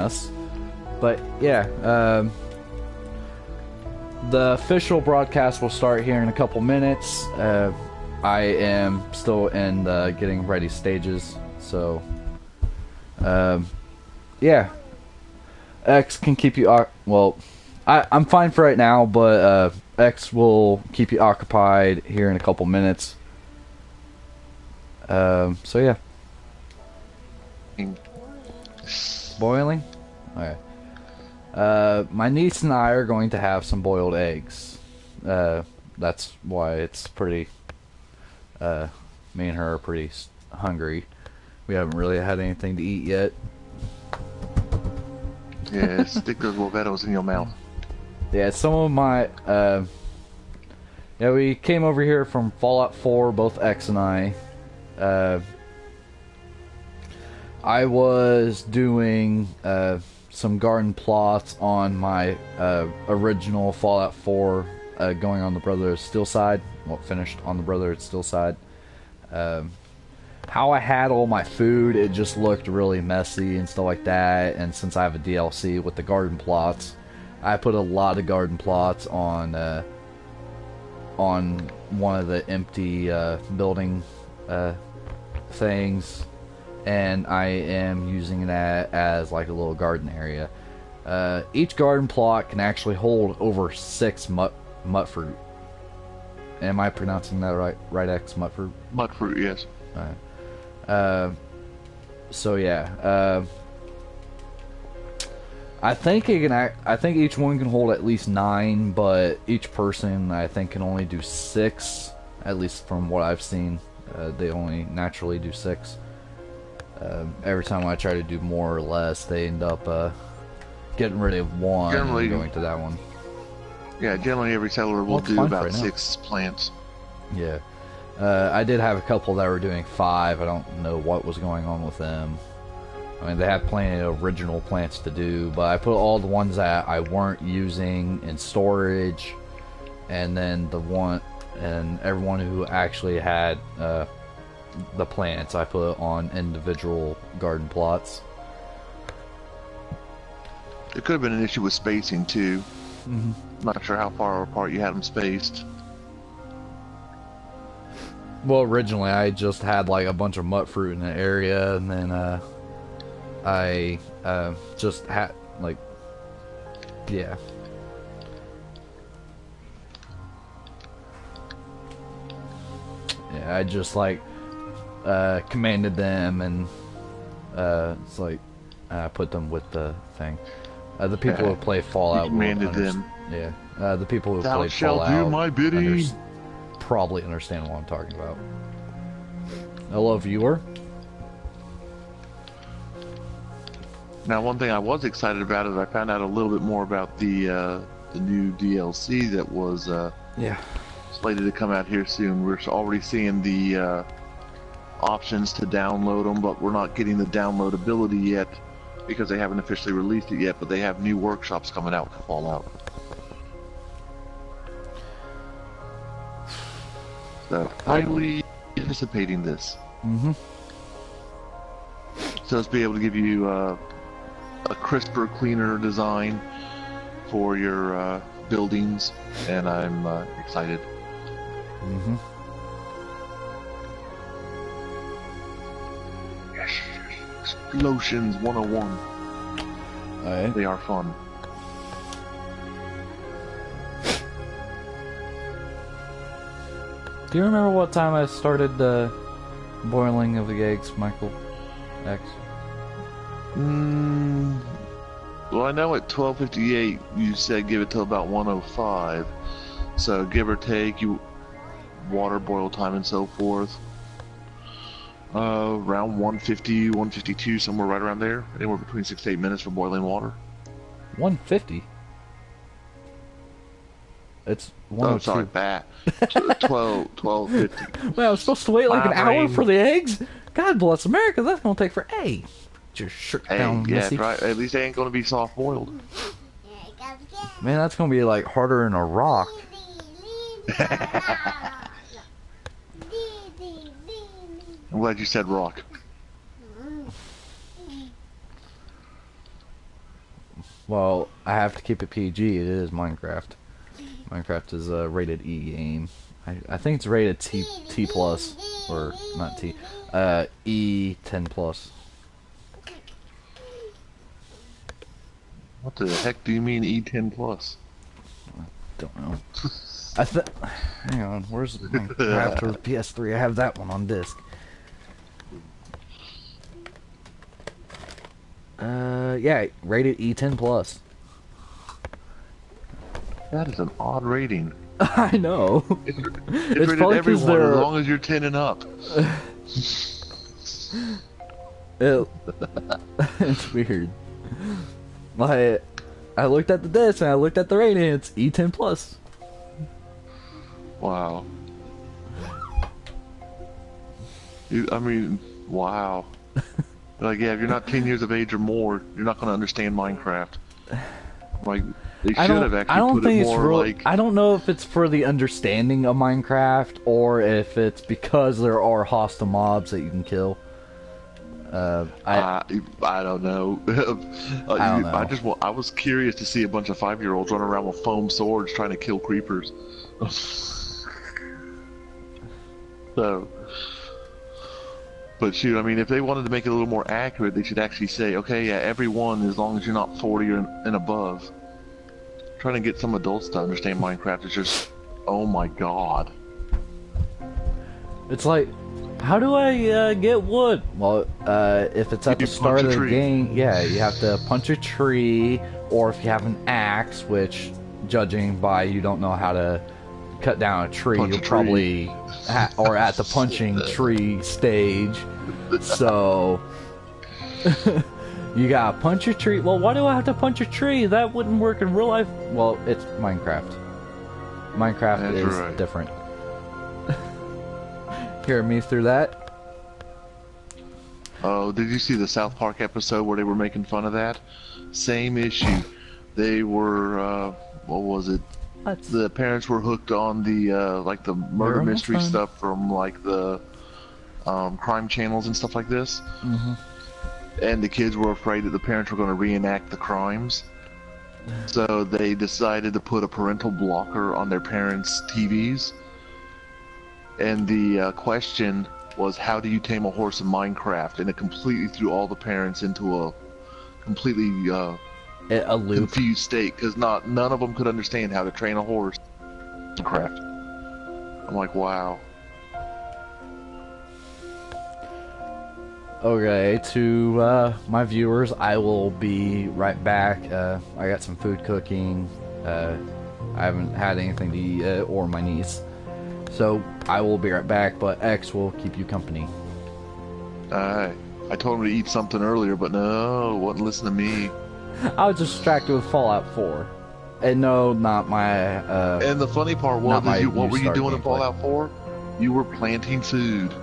us. But yeah, the official broadcast will start here in a couple minutes. I am still in the getting ready stages, so yeah. X can keep you well. I'm fine for right now, but X will keep you occupied here in a couple minutes. So yeah. Boiling? Okay. My niece and I are going to have some boiled eggs. That's why it's pretty... me and her are pretty hungry. We haven't really had anything to eat yet. Yeah, stick those Wolvettos in your mouth. Yeah, some of my... yeah, we came over here from Fallout 4, both X and I. I was doing some garden plots on my original Fallout 4 going on the Brotherhood of Steel side. Well, finished on the Brotherhood of Steel side. How I had all my food, it just looked really messy and stuff like that. And since I have a DLC with the garden plots, I put a lot of garden plots on one of the empty building things, and I am using that as like a little garden area. Each garden plot can actually hold over 6 mut fruit. Am I pronouncing that right? Right, X? Mut fruit? Mut fruit, yes. So yeah, I think I think each one can hold at least 9, but each person I think can only do 6. At least from what I've seen, they only naturally do 6. Every time I try to do more or less, they end up getting rid of one and going to that one. Yeah, generally every settler will do about 6 plants. Yeah. I did have a couple that were doing 5. I don't know what was going on with them. I mean, they have plenty of original plants to do, but I put all the ones that I weren't using in storage, and then everyone who actually had the plants I put on individual garden plots. It could have been an issue with spacing too. Mm-hmm. I'm not sure how far apart you had them spaced. Well, originally I just had like a bunch of mut fruit in the area, and then I just had like, yeah. Yeah, I just like commanded them, and it's like I put them with the thing. The people who play Fallout commanded them. Yeah, the people who play Fallout shall do my bidding. Probably understand what I'm talking about. Hello, viewer. Now, one thing I was excited about is I found out a little bit more about the new DLC that was slated to come out here soon. We're already seeing the options to download them, but we're not getting the downloadability yet because they haven't officially released it yet. But they have new workshops coming out for Fallout. So, highly anticipating this. Mm-hmm. So let's be able to give you a crisper, cleaner design for your buildings, and I'm excited. Mm-hmm. Yes, Explosions 101. Alright. They are fun. Do you remember what time I started the boiling of the eggs, Michael X? Well, I know at 12:58 you said give it till about 1:05, so give or take, you water boil time and so forth. Around 150, 152, somewhere right around there, anywhere between 6 to 8 minutes for boiling water. 150. It's 102. Oh, sorry, bat. 12:50. Well, I was supposed to wait like an hour for the eggs? God bless America, that's going to take for... Hey, just shirt down, yeah, Missy. right. At least they ain't going to be soft-boiled. Man, that's going to be like harder than a rock. I'm glad you said rock. Well, I have to keep it PG. It is Minecraft. Minecraft is a rated E game. I think it's rated T plus, or not T, E 10 plus. What the heck do you mean E10 plus? Don't know. Hang on, where's Minecraft or PS3? I have that one on disc. Yeah, rated E10 plus. That is an odd rating. I know. It's It's rated probably 'cause everyone they're- as long as you're 10 and up. It's weird. Like, I looked at the disc and I looked at the rating. It's E10 plus. Wow. I mean, wow. Like, yeah, if you're not 10 years of age or more, you're not going to understand Minecraft. Like, they should have actually put it more like... I don't know if it's for the understanding of Minecraft or if it's because there are hostile mobs that you can kill. I don't know. I don't know. I was curious to see a bunch of 5-year-olds run around with foam swords trying to kill creepers. So, but shoot, I mean, if they wanted to make it a little more accurate, they should actually say, okay, yeah, everyone, as long as you're not 40 and above. Trying to get some adults to understand Minecraft is just, oh my god. It's like, how do I get wood? Well, if it's at the start of the game, yeah, you have to punch a tree, or if you have an axe, which, judging by you don't know how to cut down a tree, you'll probably, or at the punching tree stage, so... You gotta punch a tree. Well, why do I have to punch a tree? That wouldn't work in real life. Well, it's Minecraft. Minecraft is different. Hear me through that? Oh, did you see the South Park episode where they were making fun of that? Same issue. They were, what was it? The parents were hooked on the, like the murder mystery stuff from like the, crime channels and stuff like this. Mm-hmm. And the kids were afraid that the parents were going to reenact the crimes. So they decided to put a parental blocker on their parents' TVs. And the question was, how do you tame a horse in Minecraft? And it completely threw all the parents into a completely a loop. Confused state, because none of them could understand how to train a horse in Minecraft. I'm like, wow. Okay, to my viewers, I will be right back. I got some food cooking. I haven't had anything to eat yet, or my niece. So, I will be right back, but X will keep you company. I told him to eat something earlier, but no, wouldn't listen to me. I was distracted with Fallout 4. And no, not my, And the funny part was, what were you doing in Fallout 4? You were planting food.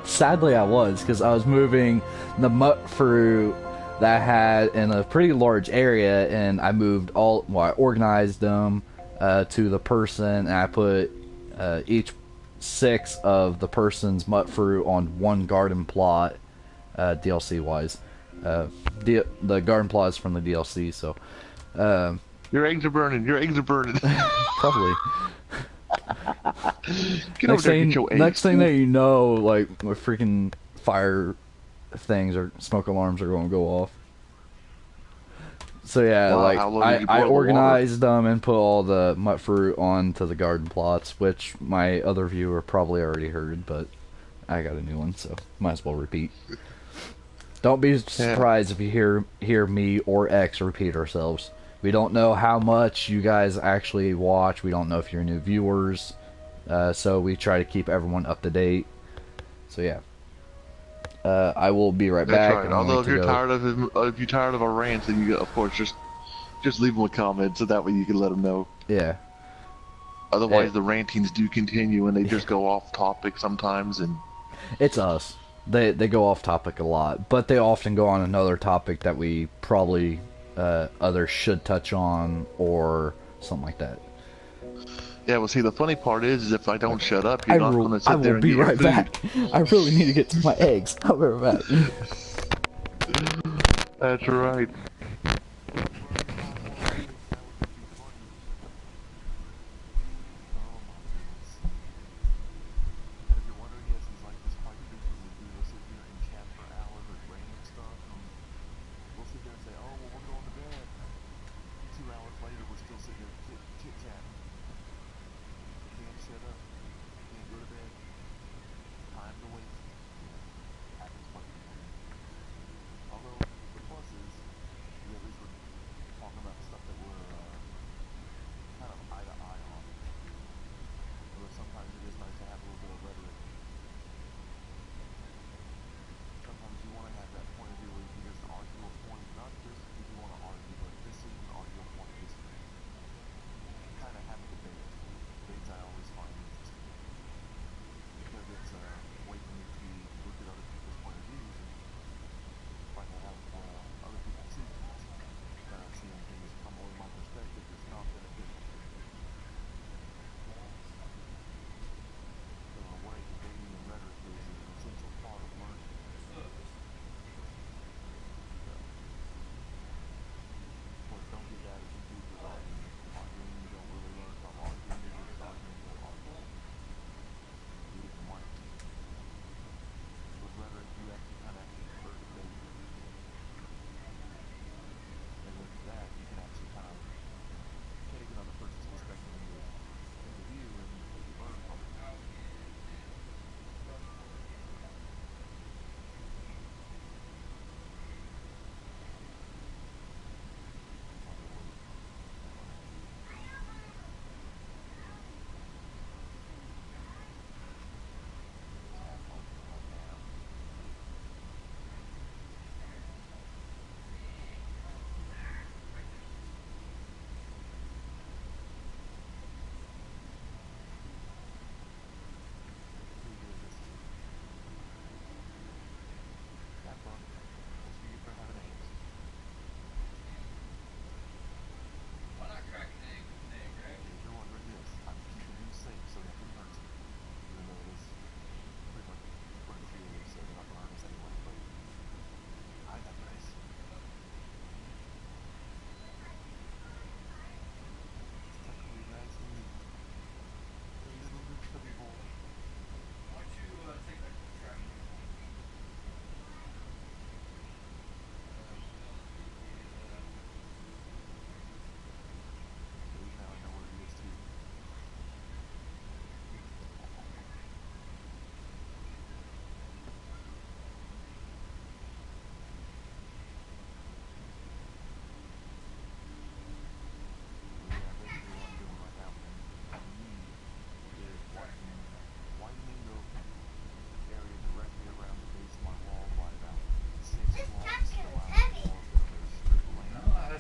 Sadly, I was, because I was moving the mutt fruit that I had in a pretty large area, and I moved I organized them to the person, and I put each 6 of the person's mutt fruit on one garden plot, DLC-wise. The garden plot is from the DLC, so... your eggs are burning, your eggs are burning. Probably. Next thing that you know, like, my freaking fire things or smoke alarms are going to go off. So yeah, wow, like I organized them and put all the mutt fruit onto the garden plots, which my other viewer probably already heard, but I got a new one, so might as well repeat. Don't be surprised if you hear me or X repeat ourselves. We don't know how much you guys actually watch. We don't know if you're new viewers. So we try to keep everyone up to date. So yeah. I will be right back. Right. Although if you're tired of our rants, then you, of course, just leave them a comment so that way you can let them know. Yeah. Otherwise, the rantings do continue and they just go off topic sometimes. And it's us. They go off topic a lot, but they often go on another topic that we probably others should touch on or something like that. Yeah, well, see, the funny part is if I don't shut up, you're not going to sit there and eat your food. I will be right back. I really need to get to my eggs. I'll be right back. That's right.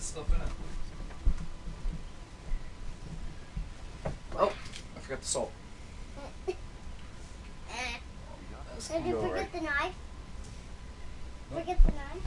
stuff in it. Oh, I forgot the salt. Did you forget the knife? Nope. Forget the knife?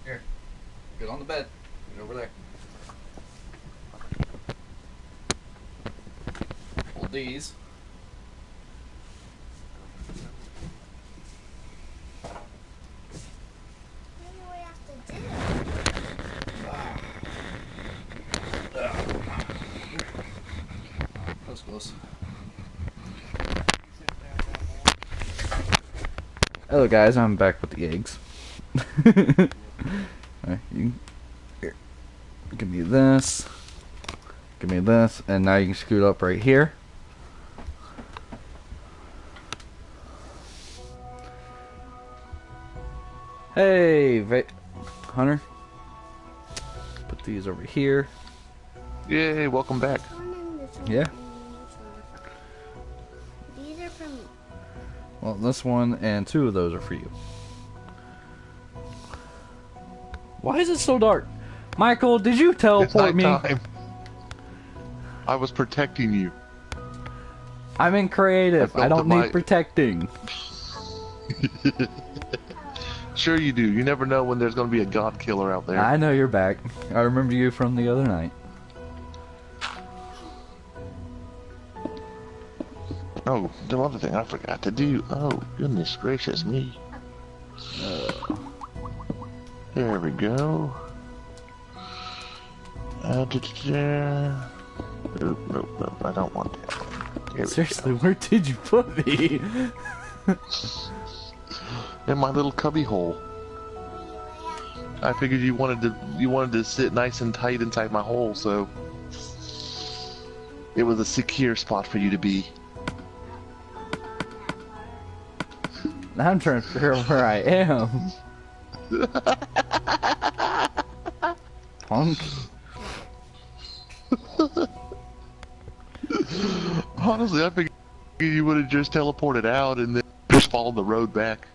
Here, get on the bed. Get over there. Hold these. What do we have to do? That was close. Hello guys, I'm back with the eggs. Alright, here. Give me this. Give me this, and now you can scoot up right here. Hey, Hunter. Put these over here. Yay, welcome back. Yeah. These are from... Well, this one and two of those are for you. Why is it so dark? Michael, did you teleport me? Nighttime. I was protecting you. I'm in creative. I don't need protecting. Sure you do. You never know when there's going to be a god killer out there. I know you're back. I remember you from the other night. Oh, the other thing I forgot to do. Oh, goodness gracious me. There we go. Nope, I don't want that. Seriously, where did you put me? In my little cubby hole. I figured you wanted to sit nice and tight inside my hole, so it was a secure spot for you to be. Now I'm trying to figure out where I am. Punk. Honestly, I figured you would have just teleported out and then just followed the road back.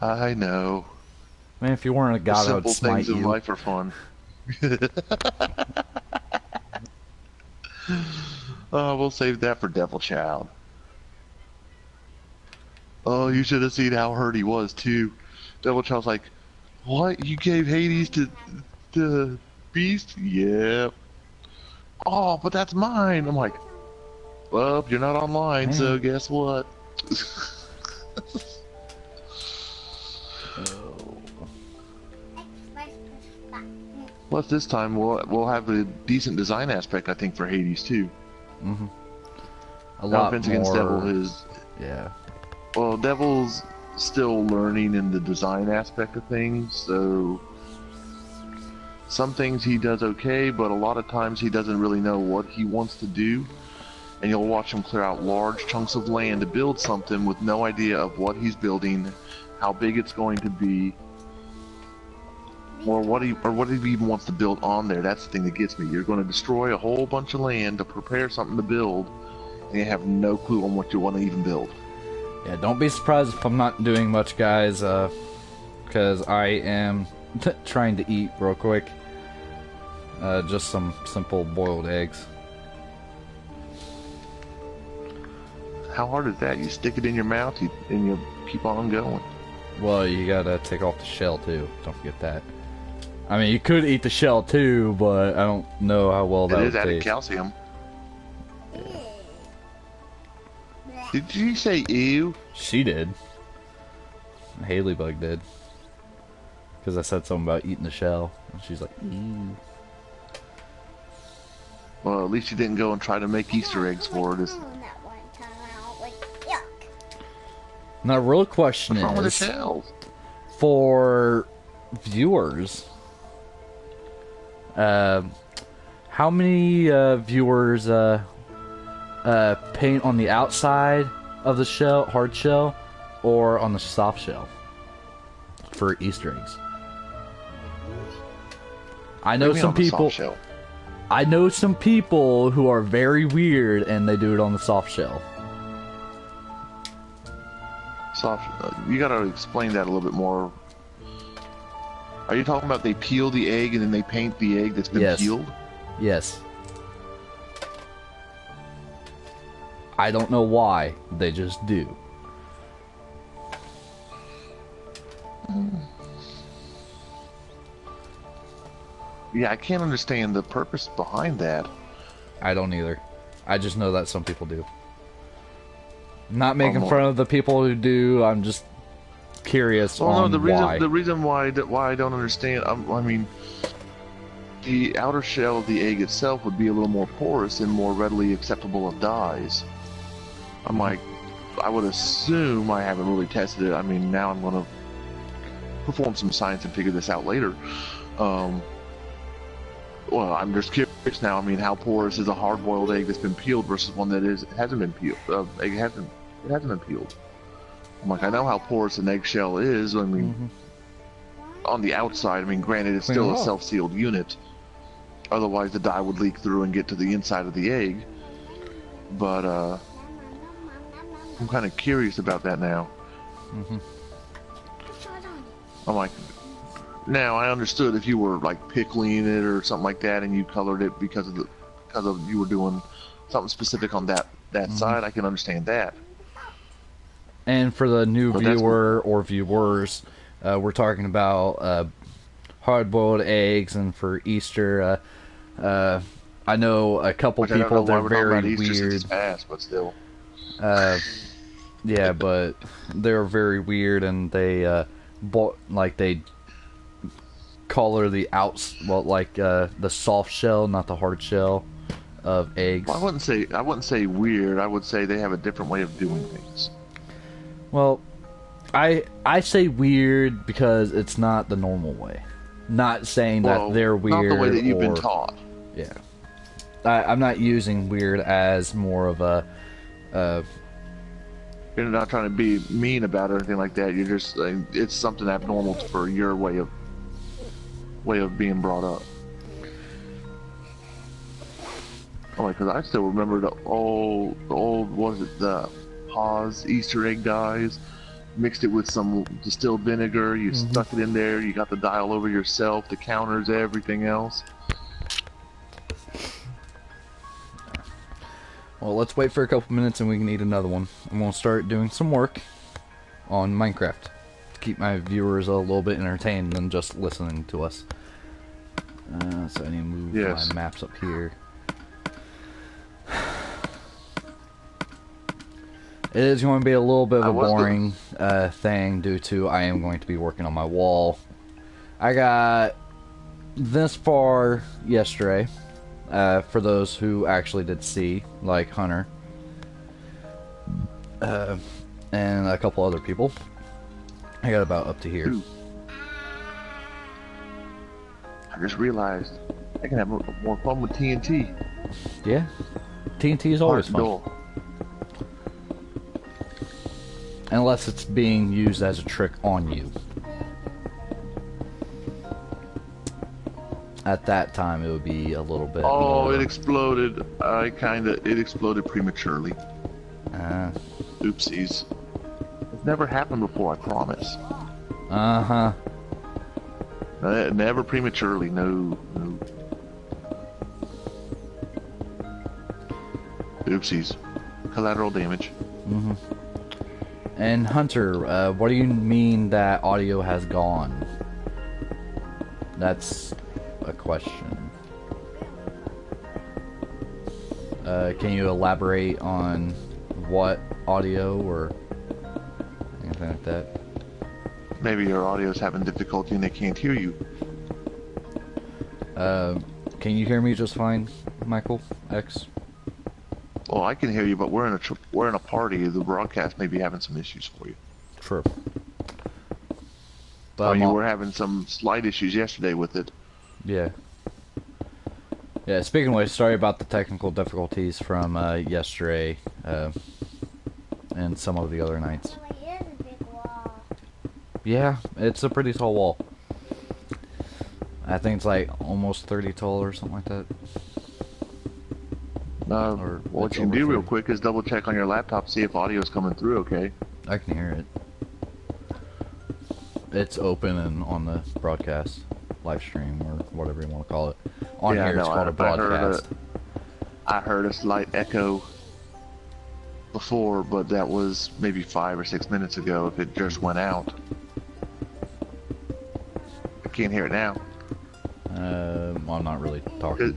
I know. Man, if you weren't a god, I would smite you. Simple things in you. life are fun. We'll save that for Devil Child. Oh, you should have seen how hurt he was too. Devil Child's like, "What? You gave Hades to Beast?" Yep. Oh, but that's mine. I'm like, well, you're not online, so guess what? Plus, this time we'll have a decent design aspect, I think, for Hades too. Mm-hmm. A lot Offense more. Against Devil is. Yeah. Well, Devil's still learning in the design aspect of things, so some things he does okay, but a lot of times he doesn't really know what he wants to do, and you'll watch him clear out large chunks of land to build something with no idea of what he's building, how big it's going to be, or what he even wants to build on there. That's the thing that gets me. You're going to destroy a whole bunch of land to prepare something to build, and you have no clue on what you want to even build. Yeah, don't be surprised if I'm not doing much, guys, because I am trying to eat real quick. Just some simple boiled eggs. How hard is that? You stick it in your mouth and you keep on going. Well, you gotta take off the shell too. Don't forget that. I mean, you could eat the shell too, but I don't know how well that would taste. It is added calcium. Did you say ew? She did. Haley Bug did. Because I said something about eating the shell. And she's like, ew. Well, at least you didn't go and try to make Easter eggs for it. That one time out, like, yuck. Now, the real question What's wrong with the is, shells? for viewers, how many viewers paint on the outside of the shell, hard shell, or on the soft shell for Easter eggs? I know some people. I know some people who are very weird and they do it on the soft shell. You gotta explain that a little bit more. Are you talking about they peel the egg and then they paint the egg that's been peeled? Yes. I don't know why, they just do. Yeah, I can't understand the purpose behind that. I don't either. I just know that some people do. Not making fun of the people who do, I'm just curious on why. The reason why I don't understand, I mean, the outer shell of the egg itself would be a little more porous and more readily acceptable of dyes. I'm like, I would assume, I haven't really tested it. I mean, now I'm going to perform some science and figure this out later. Well, I'm just curious now. I mean, how porous is a hard-boiled egg that's been peeled versus one that hasn't been peeled? Egg hasn't been peeled. I'm like, I know how porous an eggshell is. I mean, on the outside, I mean, granted, it's still a self-sealed unit. Otherwise, the dye would leak through and get to the inside of the egg. But I'm kind of curious about that now. I'm like, now I understood if you were like pickling it or something like that, and you colored it because of you were doing something specific on that side. I can understand that. And for the new viewer or viewers, we're talking about hard-boiled eggs, and for Easter, I know a couple people that are very weird. But still. Yeah, but they're very weird, and they they color the the soft shell, not the hard shell of eggs. Well, I wouldn't say weird. I would say they have a different way of doing things. Well, I say weird because it's not the normal way. Not saying that they're weird. Not the way that you've been taught. Yeah. I'm not using weird as more of a... You're not trying to be mean about it or anything like that. You're just saying it's something abnormal for your way of being brought up. Oh, because I still remember the old the Paz Easter egg dyes. Mixed it with some distilled vinegar. You stuck it in there. You got the dye all over yourself, the counters, everything else. Well, let's wait for a couple minutes and we can eat another one. I'm going to start doing some work on Minecraft to keep my viewers a little bit entertained than just listening to us. So I need to move my maps up here. It is going to be a little bit of a boring thing due to I am going to be working on my wall. I got this far yesterday, for those who actually did see, like Hunter, and a couple other people. I got about up to here. Ooh. I just realized I can have more fun with TNT. Yeah, TNT is always fun. Unless it's being used as a trick on you. At that time, it would be a little bit... Oh, it exploded. It exploded prematurely. Oopsies. It's never happened before, I promise. Uh-huh. Never prematurely, no. Oopsies. Collateral damage. Mm-hmm. And Hunter, what do you mean that audio has gone? That's a question. Can you elaborate on what audio or anything like that? Maybe your audio's having difficulty and they can't hear you. Can you hear me just fine, Michael X? Well, I can hear you, but we're in a party. The broadcast may be having some issues for you. True. But you were having some slight issues yesterday with it. Yeah. Yeah, speaking of which, sorry about the technical difficulties from yesterday and some of the other nights. Yeah, it's a pretty tall wall. I think it's like almost 30 tall or something like that. What you can do real quick is double check on your laptop, see if audio is coming through okay. I can hear it. It's open and on the broadcast, live stream, or whatever you want to call it. On here, it's called a broadcast. I heard a slight echo before, but that was maybe 5 or 6 minutes ago. If it just went out, I can't hear it now. I'm not really talking.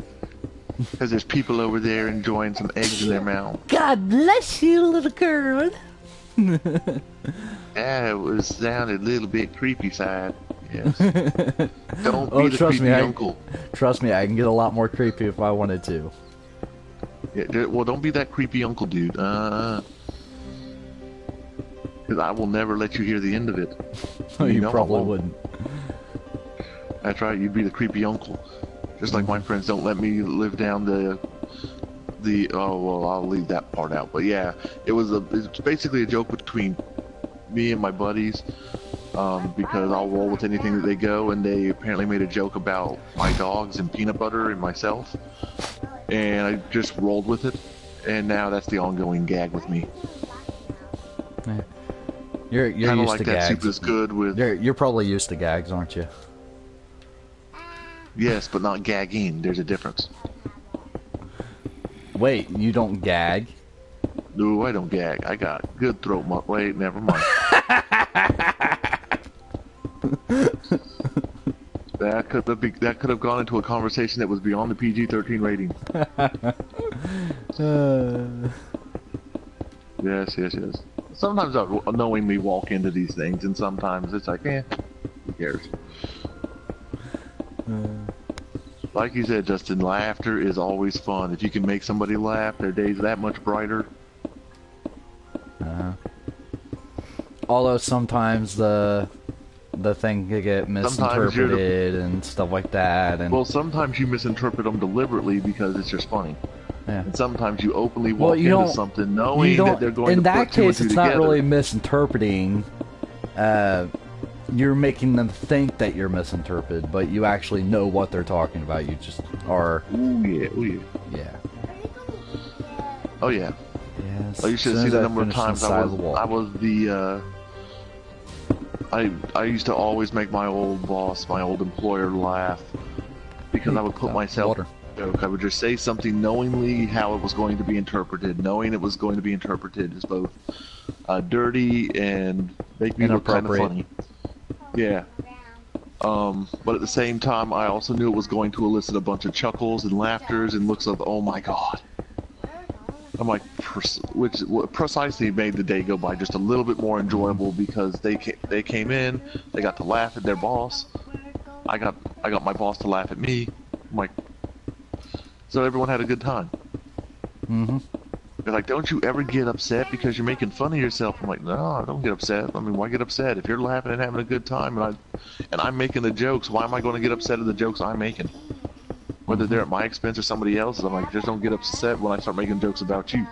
Because there's people over there enjoying some eggs in their mouth. God bless you, little girl. Yeah, it sounded a little bit creepy side. Yes. Don't be the creepy uncle. Trust me, I can get a lot more creepy if I wanted to. Yeah, well, don't be that creepy uncle, dude. Because I will never let you hear the end of it. You probably wouldn't. That's right, you'd be the creepy uncle. Just like my friends don't let me live down oh well, I'll leave that part out. But yeah, it's basically a joke between me and my buddies, because I'll roll with anything that they go, and they apparently made a joke about my dogs and peanut butter and myself, and I just rolled with it, and now that's the ongoing gag with me. Yeah. You're kind of used like to that gags. Soup is good with. You're probably used to gags, aren't you? Yes, but not gagging. There's a difference. Wait, you don't gag? No, I don't gag. I got good throat. Wait, never mind. That could have gone into a conversation that was beyond the PG-13 rating. Yes. Sometimes I knowingly walk into these things, and sometimes it's like, who cares? Like you said, Justin, laughter is always fun. If you can make somebody laugh, their day's that much brighter. Although sometimes the thing could get misinterpreted and stuff like that. And well, sometimes you misinterpret them deliberately because it's just funny. Yeah. And sometimes you openly walk into something knowing that they're going to put two and two together. In that case, it's not really misinterpreting. You're making them think that you're misinterpreted, but you actually know what they're talking about. You just are. Ooh yeah. Yeah. Oh yeah. Yes. Well, you should see the number of times I was the. I used to always make my old boss, my old employer, laugh because I would put myself. I would just say something knowingly how it was going to be interpreted, knowing it was going to be interpreted as both dirty and make me look kind of funny. Yeah. But at the same time, I also knew it was going to elicit a bunch of chuckles and laughters and looks of, oh my god. I'm like, which precisely made the day go by just a little bit more enjoyable because they came in, they got to laugh at their boss. I got my boss to laugh at me. I'm like, so everyone had a good time. They're like, don't you ever get upset because you're making fun of yourself? I'm like, no, don't get upset. I mean, why get upset? If you're laughing and having a good time and I'm making the jokes, why am I going to get upset at the jokes I'm making? Whether they're at my expense or somebody else's, I'm like, just don't get upset when I start making jokes about you.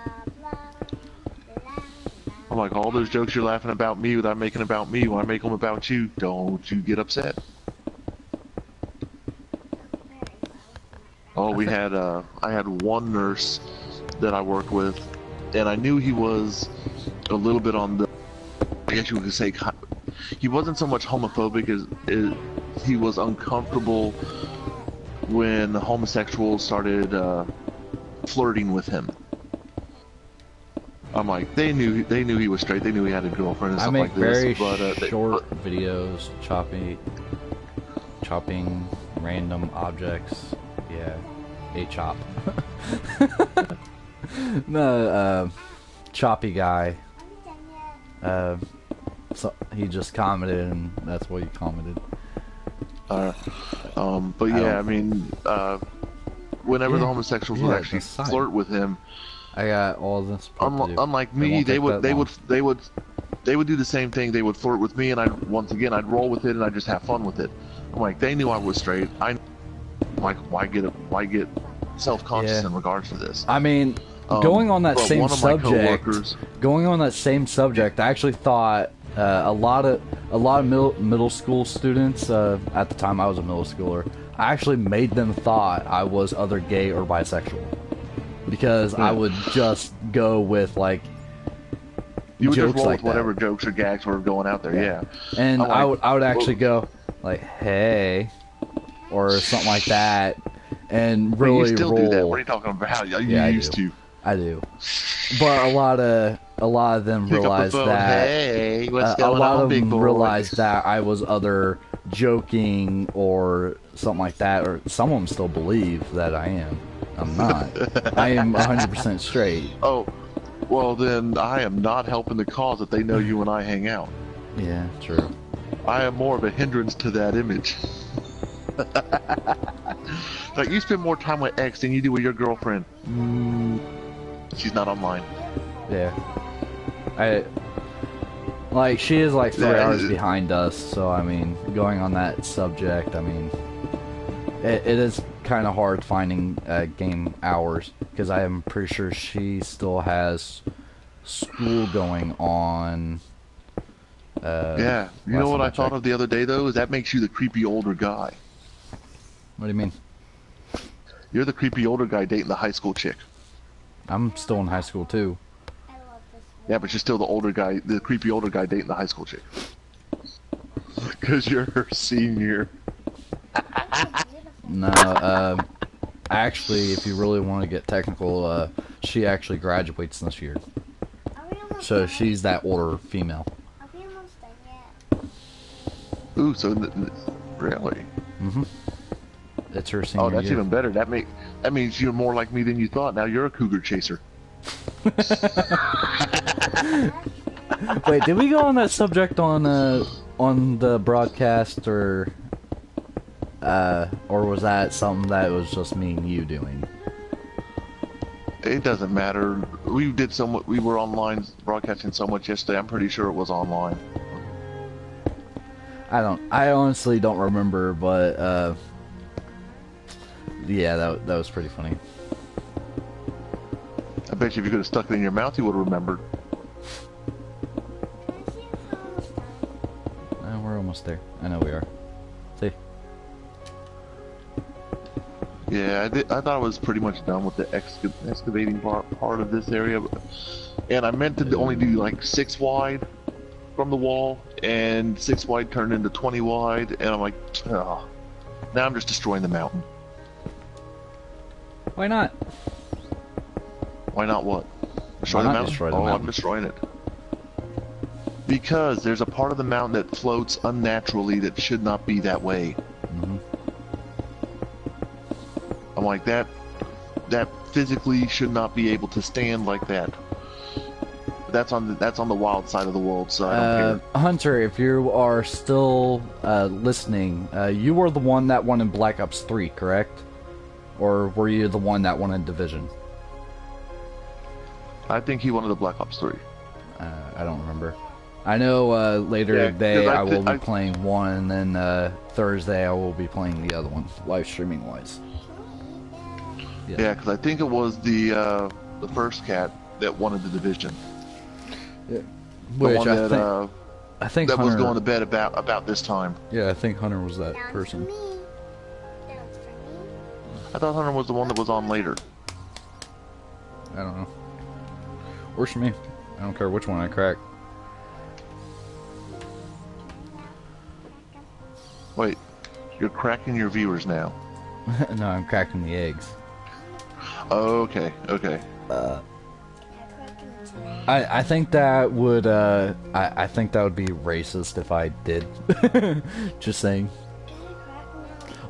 I'm like, all those jokes you're laughing about me that I'm making about me, when I make them about you, don't you get upset. Oh, I had one nurse that I worked with, and I knew he was a little bit on the, I guess you could say, he wasn't so much homophobic as he was uncomfortable when the homosexuals started flirting with him. I'm like, they knew he was straight. They knew he had a girlfriend and stuff like this. I make very short videos, chopping random objects. Yeah, a chop. No, choppy guy. So he just commented, and that's what he commented. But yeah, I mean, whenever the homosexuals would actually decide. flirt with him. I got all this. Unlike me, they would do the same thing. They would flirt with me, and I'd roll with it, and I'd just have fun with it. I'm like, they knew I was straight. I'm like, why get self-conscious in regards to this? I mean, going on that same subject, I actually thought a lot of middle school students at the time I was a middle schooler, I actually made them thought I was either gay or bisexual, because I would just go with like you would jokes just roll like with whatever jokes or gags were going out there. Yeah. And I would actually go like, hey, or something like that, and really you still roll. Do that. What are you talking about? You used to. I do, but a lot of them realized that. Hey, what's going on, big boy? Realized that I was either joking or something like that, or some of them still believe that I am. I'm not. I am 100% straight. Oh, well then I am not helping the cause if they know you and I hang out. Yeah, true. I am more of a hindrance to that image. Like, you spend more time with X than you do with your girlfriend. She's not online. Yeah. She is like 3 hours behind us, so I mean, going on that subject, I mean, it is kind of hard finding game hours, because I am pretty sure she still has school going on. Yeah, you know what I thought of the other day, though, is that makes you the creepy older guy. What do you mean? You're the creepy older guy dating the high school chick. I'm still in high school too. Yeah, but you're still the older guy, the creepy older guy dating the high school chick. Because you're her senior. No, actually, if you really want to get technical, she actually graduates this year. So she's that older female. Ooh, so really? Mm-hmm. It's her senior year. Oh, that's even better. That means you're more like me than you thought. Now you're a cougar chaser. Wait, did we go on that subject on the broadcast, or was that something that was just me and you doing? It doesn't matter. We were online broadcasting so much yesterday. I'm pretty sure it was online. I honestly don't remember, but yeah, that was pretty funny. I bet you if you could have stuck it in your mouth, you would have remembered. We're almost there. I know we are. See? Yeah, I thought I was pretty much done with the excavating part of this area, and I meant to only do like 6 wide from the wall, and 6 wide turned into 20 wide, and I'm like, oh. Now I'm just destroying the mountain. Why not? Why not what? Destroy the mountain? I'm destroying it. Because there's a part of the mountain that floats unnaturally that should not be that way. Mm-hmm. I'm like, that physically should not be able to stand like that. That's on the wild side of the world, so I don't care. Hunter, if you are still listening, you were the one that won in Black Ops 3, correct? Or were you the one that won in Division? I think he wanted the Black Ops 3. I don't remember. I know later today I will be playing one, and then Thursday I will be playing the other one, live streaming wise. Yeah, because I think it was the first cat that wanted the Division. Yeah. Which I think that Hunter was going to bed about this time. Yeah, I think Hunter was that person. I thought Hunter was the one that was on later. I don't know. Works for me. I don't care which one I crack. Wait, you're cracking your viewers now? No, I'm cracking the eggs. Okay. I think that would I think that would be racist if I did. Just saying.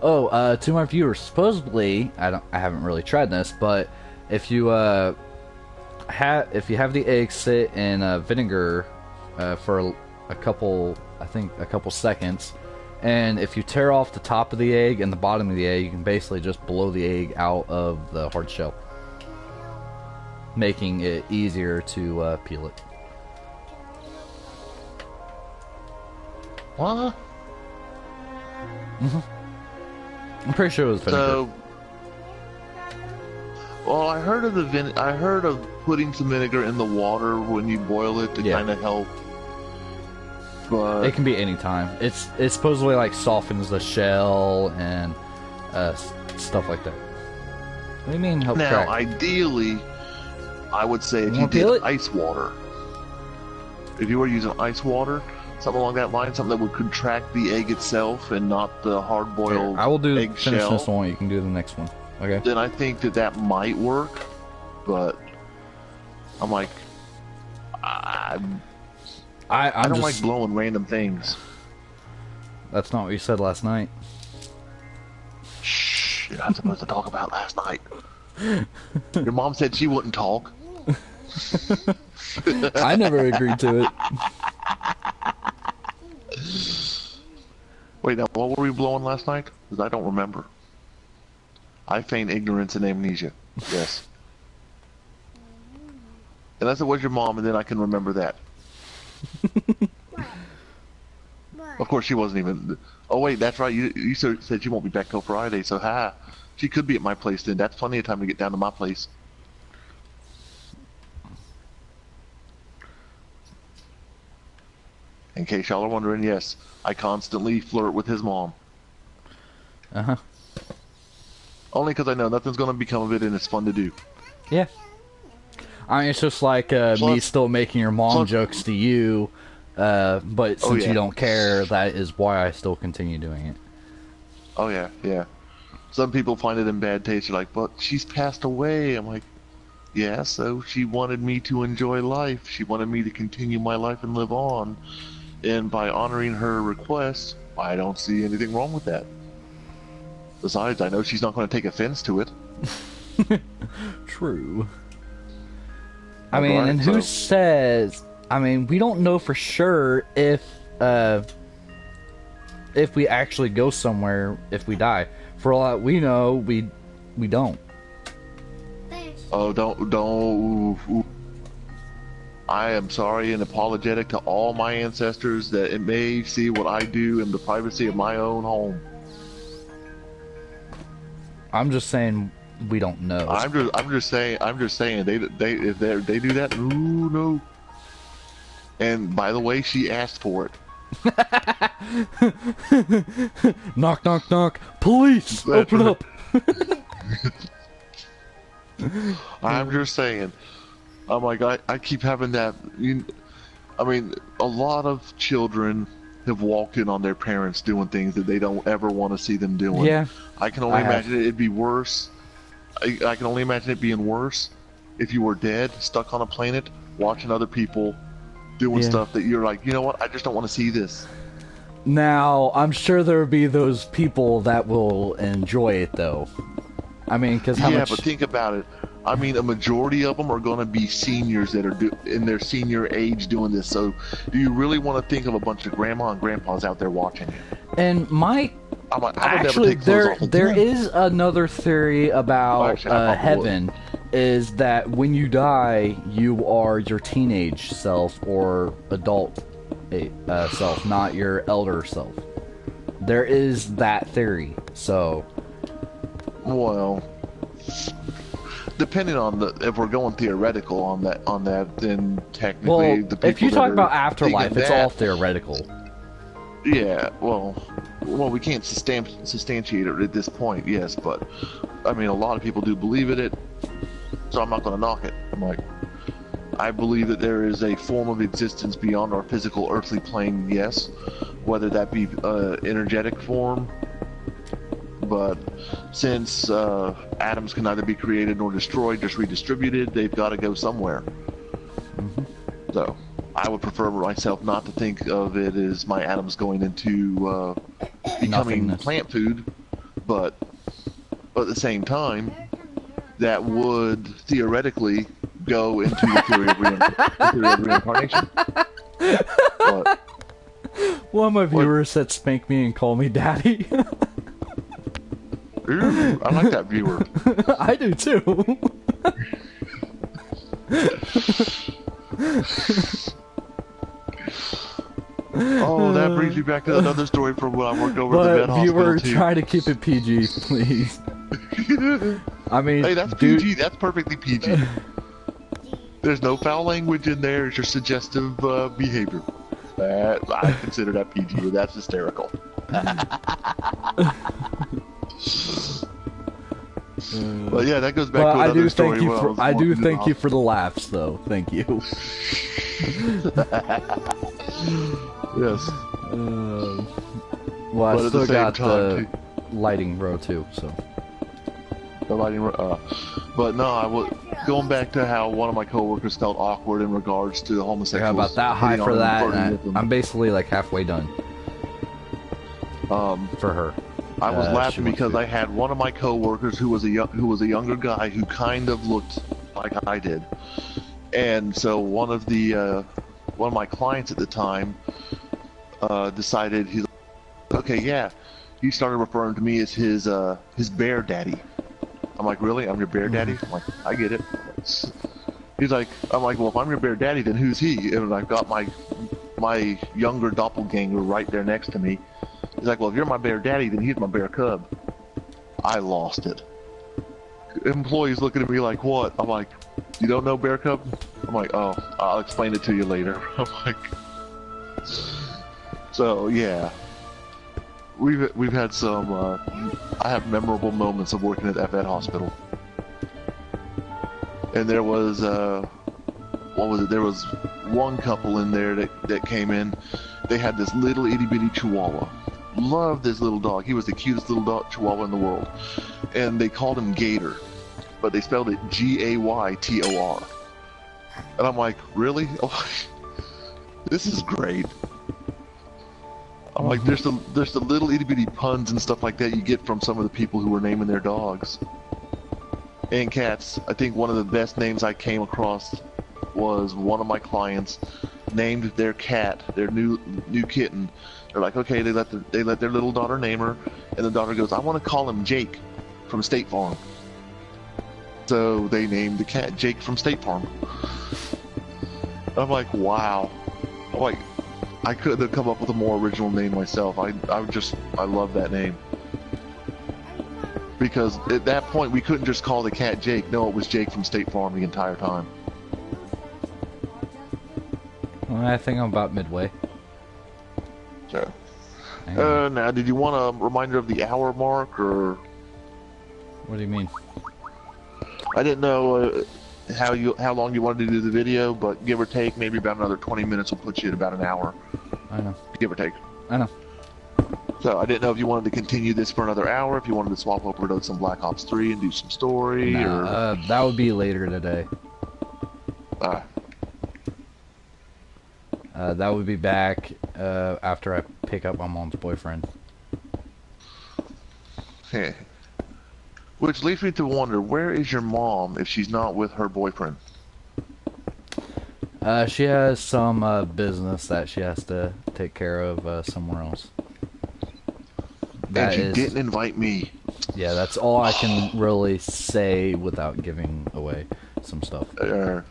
Oh, to my viewers, supposedly I haven't really tried this, but if you have the eggs sit in vinegar for a couple seconds, And if you tear off the top of the egg and the bottom of the egg, you can basically just blow the egg out of the hard shell, making it easier to peel it. What? I'm pretty sure it was vinegar. So, well, I heard of putting some vinegar in the water when you boil it to kind of help. But it can be any time. It supposedly like softens the shell and stuff like that. What do you mean help now, crack? ideally, I would say if you did ice water, if you were using ice water, something along that line, something that would contract the egg itself and not the hard-boiled I will do egg finish shell, this one. You can do the next one. Okay. then I think that might work. But I'm like, I don't just, like blowing random things. That's not what you said last night. Shh, you're not supposed to talk about last night. Your mom said she wouldn't talk. I never agreed to it. Wait, now what were we blowing last night? Because I don't remember. I feign ignorance and amnesia. Yes. Unless it was your mom, and then I can remember that. Of course, she wasn't even. Oh wait, that's right. You said you won't be back till Friday, so she could be at my place then. That's plenty of time to get down to my place. In case y'all are wondering, yes, I constantly flirt with his mom. Uh-huh. Only because I know nothing's going to become of it and it's fun to do. Yeah. I mean, it's just like me still making your mom jokes to you, but since you don't care, that is why I still continue doing it. Oh, yeah, yeah. Some people find it in bad taste. They're like, but she's passed away. I'm like, yeah, so she wanted me to enjoy life. She wanted me to continue my life and live on. And by honoring her request, I don't see anything wrong with that. Besides, I know she's not going to take offense to it. True. I mean, and who says... I mean, we don't know for sure if we actually go somewhere if we die. For all that we know, we don't. Oh, don't. I am sorry and apologetic to all my ancestors that it may see what I do in the privacy of my own home. I'm just saying we don't know. I'm just saying they if they do that, ooh no. And by the way, she asked for it. Knock, knock, knock. Police, open up. I'm just saying. I'm like, I keep having that. I mean, a lot of children have walked in on their parents doing things that they don't ever want to see them doing. Yeah. I can only imagine it'd be worse. I can only imagine it being worse if you were dead, stuck on a planet, watching other people doing stuff that you're like, you know what? I just don't want to see this. Now, I'm sure there will be those people that will enjoy it, though. I mean, because how much... but think about it. I mean, a majority of them are going to be seniors that are in their senior age doing this. So, do you really want to think of a bunch of grandma and grandpas out there watching it? And my... Actually, there is another theory about heaven, is that when you die, you are your teenage self or adult self, not your elder self. There is that theory, so... Well, depending on if we're going theoretical on that, then technically the people if you talk about afterlife, it's all theoretical. Yeah, well, we can't substantiate it at this point, yes, but I mean, a lot of people do believe in it, so I'm not going to knock it. I'm like, I believe that there is a form of existence beyond our physical earthly plane, yes, whether that be energetic form. But since atoms can neither be created nor destroyed, just redistributed, they've got to go somewhere. Mm-hmm. So, I would prefer myself not to think of it as my atoms going into becoming plant food, but at the same time, that would theoretically go into the theory of reincarnation. One of my viewers said spank me and call me daddy. Ooh, I like that viewer. I do too. Oh, that brings me back to another story from when I worked over at the vet But viewer, hospital too. try to keep it PG, please. I mean, Hey, that's dude, PG. That's perfectly PG. There's no foul language in there. It's your suggestive behavior. I consider that PG. That's hysterical. But yeah, that goes back to I another do story. thank you when for was I do walking thank around. you for the laughs, though. Thank you. Yes. Well, But I at the still same got time, the lighting row too, so. The lighting. But no, I was going back to how one of my coworkers felt awkward in regards to the I homosexuals. got about that high hitting for on him and that, flirting and with him. I'm basically like halfway done for her. I was she laughing wants because to. I had one of my coworkers who was a younger guy who kind of looked like I did, and so one of my clients at the time decided he's like, okay, yeah, he started referring to me as his bear daddy. I'm like, really? I'm your bear daddy? I'm like, I get it. He's like, I'm like, well, if I'm your bear daddy, then who's he? And I've got my younger doppelganger right there next to me. He's like, well, if you're my bear daddy, then he's my bear cub. I lost it. Employees looking at me like, what? I'm like, you don't know bear cub? I'm like, oh, I'll explain it to you later. I'm like, so yeah, we've had some. I have memorable moments of working at that vet hospital. And there was what was it? There was one couple in there that came in. They had this little itty bitty chihuahua. Loved this little dog. He was the cutest little dog chihuahua in the world. And they called him Gator, but they spelled it Gaytor. And I'm like, really? Oh, this is great. I'm like, there's the little itty bitty puns and stuff like that you get from some of the people who were naming their dogs and cats. I think one of the best names I came across was one of my clients named their cat, their new kitten. They're like, okay, they let their little daughter name her, and the daughter goes, I want to call him Jake from State Farm. So they named the cat Jake from State Farm. I'm like, wow. I'm like, I couldn't have come up with a more original name myself. I love that name. Because at that point, we couldn't just call the cat Jake. No, it was Jake from State Farm the entire time. Well, I think I'm about midway. So, now, did you want a reminder of the hour mark, or? What do you mean? I didn't know how long you wanted to do the video, but give or take, maybe about another 20 minutes will put you at about an hour. I know. Give or take. I know. So I didn't know if you wanted to continue this for another hour, if you wanted to swap over to some Black Ops 3 and do some story, or... that would be later today. That would be back after I pick up my mom's boyfriend. Okay. Which leads me to wonder, where is your mom if she's not with her boyfriend? She has some business that she has to take care of somewhere else. And she didn't invite me. Yeah, that's all I can really say without giving away some stuff. Because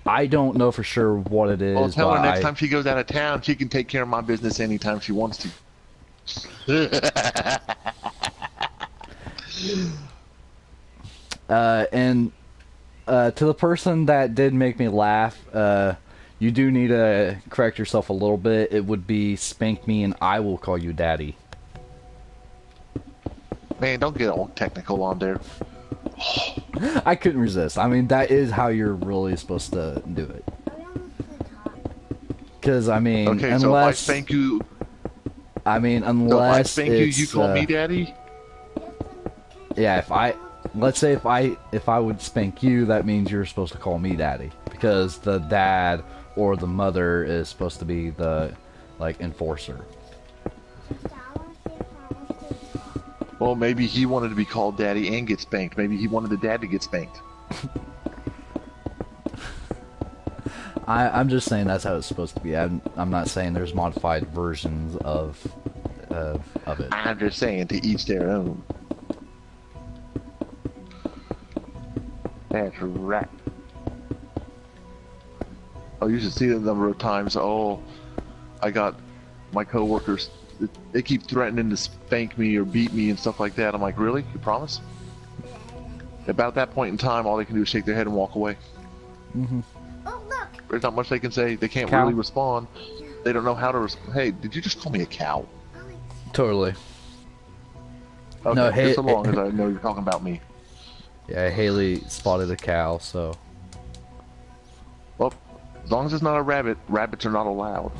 I don't know for sure what it is. Well, tell her next time she goes out of town, she can take care of my business anytime she wants to. And to the person that did make me laugh, you do need to correct yourself a little bit. It would be spank me and I will call you daddy. Man, don't get all technical on there. I couldn't resist. I mean, that is how you're really supposed to do it. Because, I mean, okay, unless... so if I spank you... I mean, unless so if I spank you, you call me daddy? Yeah, if I... Let's say if I would spank you, that means you're supposed to call me daddy. Because the dad or the mother is supposed to be the, like, enforcer. Well, maybe he wanted to be called daddy and get spanked. Maybe he wanted the dad to get spanked. I'm just saying that's how it's supposed to be. I'm not saying there's modified versions of it. I'm just saying to each their own. That's right. Oh, you should see the number of times. Oh, I got my coworkers. They keep threatening to spank me or beat me and stuff like that. I'm like, really? You promise? About that point in time, all they can do is shake their head and walk away. Mm-hmm. Oh, look. There's not much they can say. They can't Cow. really respond. They don't know how to respond. Hey, did you just call me a cow? Totally. Okay, No, just so long as I know you're talking about me. Yeah, Haley spotted a cow, so. Well, as long as it's not a rabbit, rabbits are not allowed.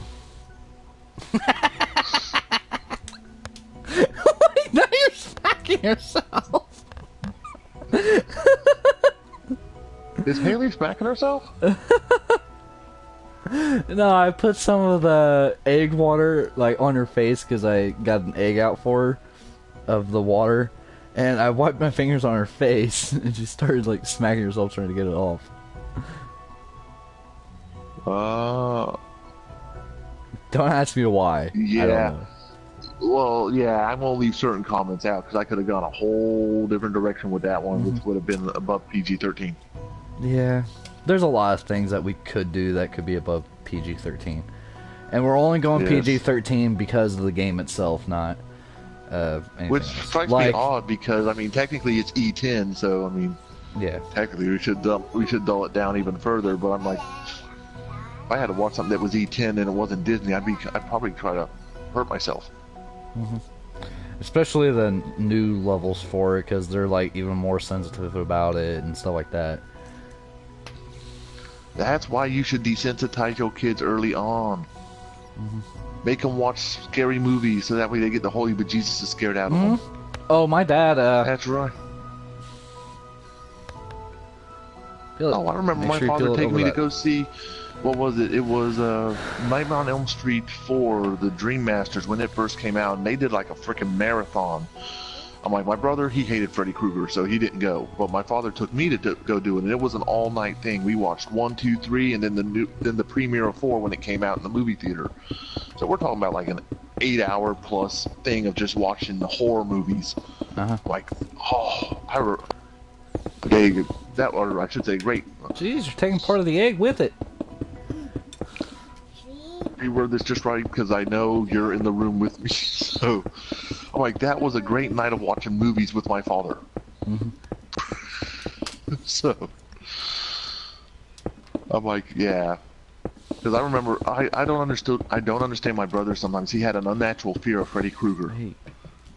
Now you're smacking yourself. Is Haley smacking herself? No, I put some of the egg water like on her face because I got an egg out for her of the water, and I wiped my fingers on her face, and she started like smacking herself trying to get it off. Don't ask me why. Yeah. I don't know. Well, yeah, I'm gonna leave certain comments out because I could have gone a whole different direction with that one, which would have been above PG-13. Yeah, there's a lot of things that we could do that could be above PG-13, and we're only going Yes. PG-13 because of the game itself, not anything Which else. strikes me odd because I mean technically it's E10, so I mean Yeah. technically we should dull it down even further. But I'm like, if I had to watch something that was E10 and it wasn't Disney, I'd probably try to hurt myself. Especially the new levels for it, because they're like even more sensitive about it and stuff like that. That's why you should desensitize your kids early on. Make them watch scary movies so that way they get the holy bejesus scared out of them. Oh, my dad. That's right. Oh, I remember my father taking me to go see, what was it? It was Nightmare on Elm Street 4, the Dream Masters, when it first came out, and they did like a freaking marathon. I'm like, my brother, he hated Freddy Krueger, so he didn't go. But my father took me to go do it, and it was an all-night thing. We watched 1, 2, 3, and then the premiere of 4 when it came out in the movie theater. So we're talking about like an 8-hour plus thing of just watching the horror movies. Like, I should say, great. Jeez, you're taking part of the egg with it. You word this just right because I know you're in the room with me. So I'm like, that was a great night of watching movies with my father. So I'm like, yeah, because I remember I don't understand my brother sometimes. He had an unnatural fear of Freddy Krueger. Hey,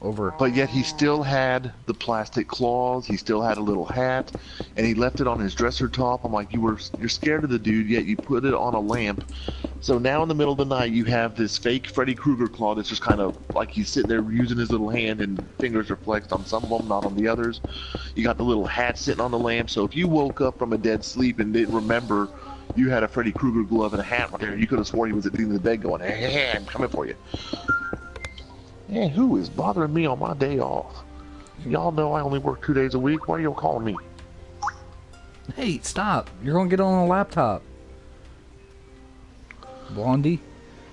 over. But yet he still had the plastic claws, he still had a little hat, and he left it on his dresser top. I'm like, you're scared of the dude, yet you put it on a lamp. So now in the middle of the night, you have this fake Freddy Krueger claw that's just kind of like he's sitting there using his little hand and fingers are flexed on some of them, not on the others. You got the little hat sitting on the lamp, so if you woke up from a dead sleep and didn't remember you had a Freddy Krueger glove and a hat right there, you could have swore he was at the end of the bed going, hey, I'm coming for you. Man, who is bothering me on my day off? Y'all know I only work 2 days a week. Why are y'all calling me? Hey, stop. You're going to get on a laptop. Blondie?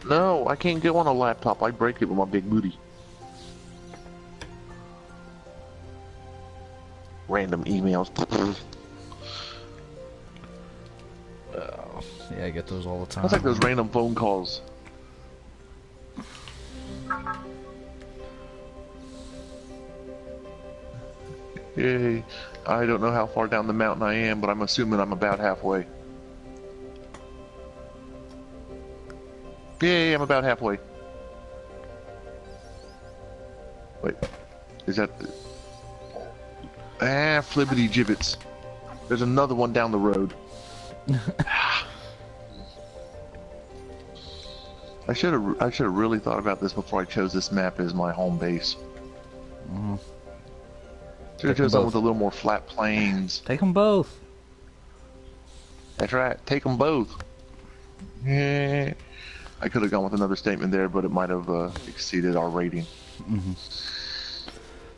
No, I can't get on a laptop. I break it with my big booty. Random emails. Yeah, I get those all the time. That's like those random phone calls. Yay. I don't know how far down the mountain I am, but I'm assuming I'm about halfway. Yay, I'm about halfway. Wait, is that... flippity gibbets. There's another one down the road. I should have really thought about this before I chose this map as my home base. Should have chosen something with a little more flat plains. Take them both. That's right. Take them both. Yeah. I could have gone with another statement there, but it might have exceeded our rating.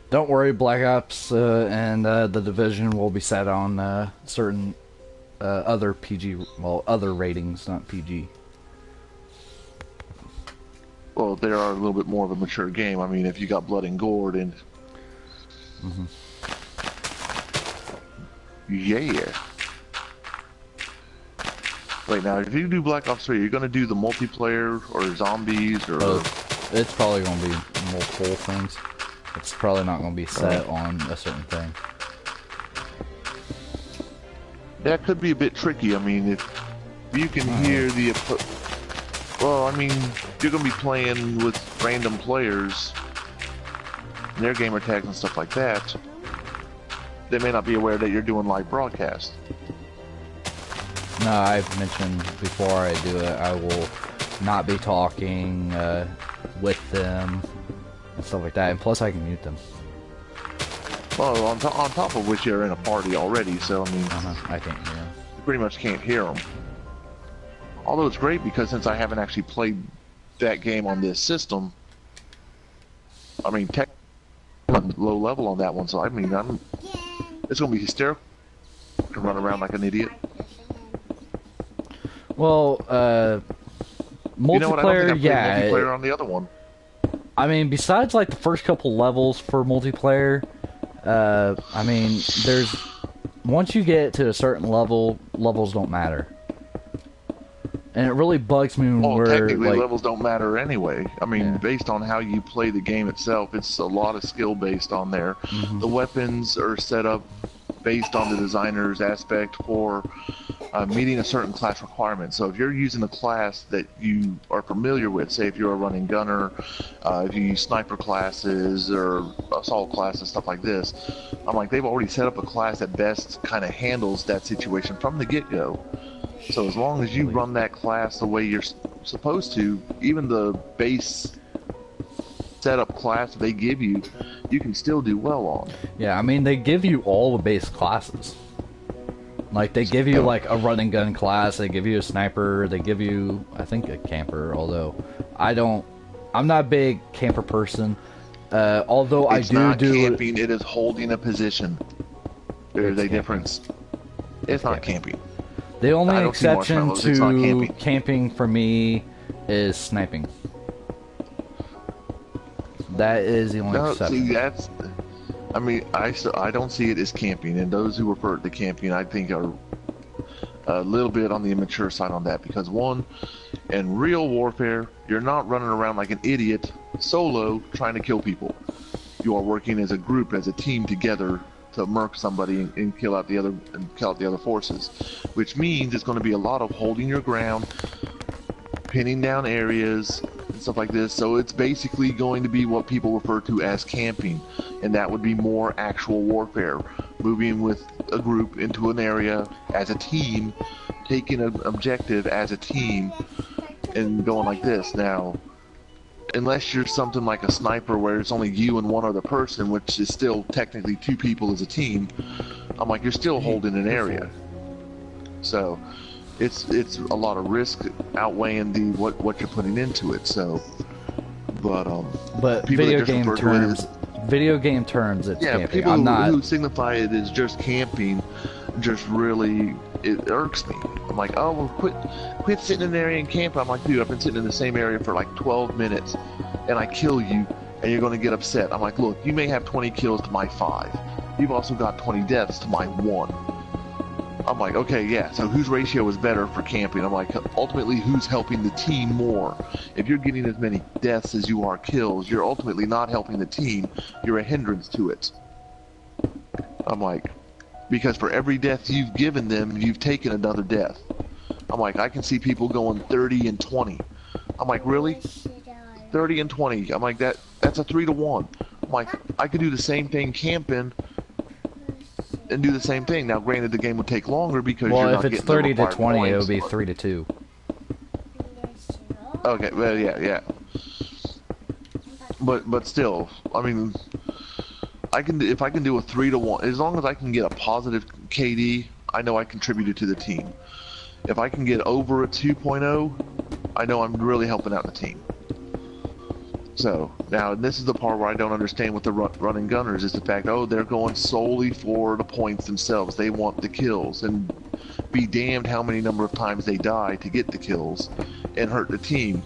Don't worry, Black Ops and the Division will be set on certain other PG, well, other ratings, not PG. Well, they are a little bit more of a mature game. I mean, if you got blood and gore, then... Yeah. Wait, now, if you do Black Ops 3, you're going to do the multiplayer or zombies or... It's probably going to be multiple things. It's probably not going to be set on a certain thing. That could be a bit tricky. I mean, if you can hear the... Well, I mean, you're going to be playing with random players, and their gamer tags and stuff like that. They may not be aware that you're doing live broadcast. No, I've mentioned before I do it, I will not be talking with them and stuff like that, and plus I can mute them. Well, on top of which you're in a party already, so I mean, I can't hear them. You pretty much can't hear them. Although it's great because since I haven't actually played that game on this system, I mean, I'm low level on that one, so I mean, it's going to be hysterical to run around like an idiot. Well, multiplayer, you know what? I don't think I played multiplayer on the other one. I mean, besides like the first couple levels for multiplayer, I mean, once you get to a certain level, levels don't matter. And it really bugs me when technically levels don't matter anyway. I mean, based on how you play the game itself, it's a lot of skill based on there. The weapons are set up based on the designer's aspect for meeting a certain class requirement. So if you're using a class that you are familiar with, say if you're a running gunner, if you use sniper classes or assault classes, stuff like this, I'm like, they've already set up a class that best kind of handles that situation from the get-go. So as long as you run that class the way you're supposed to, even the base setup class they give you, you can still do well on. Yeah, I mean, they give you all the base classes. Like, they give you, like, a running gun class, they give you a sniper, they give you, I think, a camper, although I'm not a big camper person. Although it's not camping, it is holding a position. There's a difference. It's not camping. The only exception to camping for me is sniping. That is the only exception. See, I mean, I don't see it as camping, and those who refer to camping, I think, are a little bit on the immature side on that, because one, in real warfare, you're not running around like an idiot solo trying to kill people. You are working as a group, as a team together to murk somebody and kill out the other forces, which means it's going to be a lot of holding your ground, pinning down areas and stuff like this. So it's basically going to be what people refer to as camping, and that would be more actual warfare, moving with a group into an area as a team, taking an objective as a team, and going like this. Now, unless you're something like a sniper where it's only you and one other person, which is still technically two people as a team, I'm like, you're still holding an area. So it's a lot of risk outweighing the what you're putting into it. So, but video game terms, it's camping. People who signify it as just camping, just really, it irks me. I'm like, oh, well, quit sitting in an area and camping. I'm like, dude, I've been sitting in the same area for like 12 minutes, and I kill you, and you're going to get upset. I'm like, look, you may have 20 kills to my 5. You've also got 20 deaths to my 1. I'm like, okay, yeah, so whose ratio is better for camping? I'm like, ultimately, who's helping the team more? If you're getting as many deaths as you are kills, you're ultimately not helping the team. You're a hindrance to it. I'm like, because for every death you've given them, you've taken another death. I'm like, I can see people going 30 and 20. I'm like, really? 30 and 20. I'm like, that's a 3-to-1. I'm like, I could do the same thing camping and do the same thing. Now, granted, the game would take longer because you're not getting the required points. Well, if it's 30 to 20, it would be 3-to-2. Okay, well, yeah. But still, I mean, if I can do a 3-to-1, as long as I can get a positive KD, I know I contributed to the team. If I can get over a 2.0, I know I'm really helping out the team. So, now, this is the part where I don't understand with the running gunners, is the fact, oh, they're going solely for the points themselves. They want the kills. And be damned how many number of times they die to get the kills and hurt the team.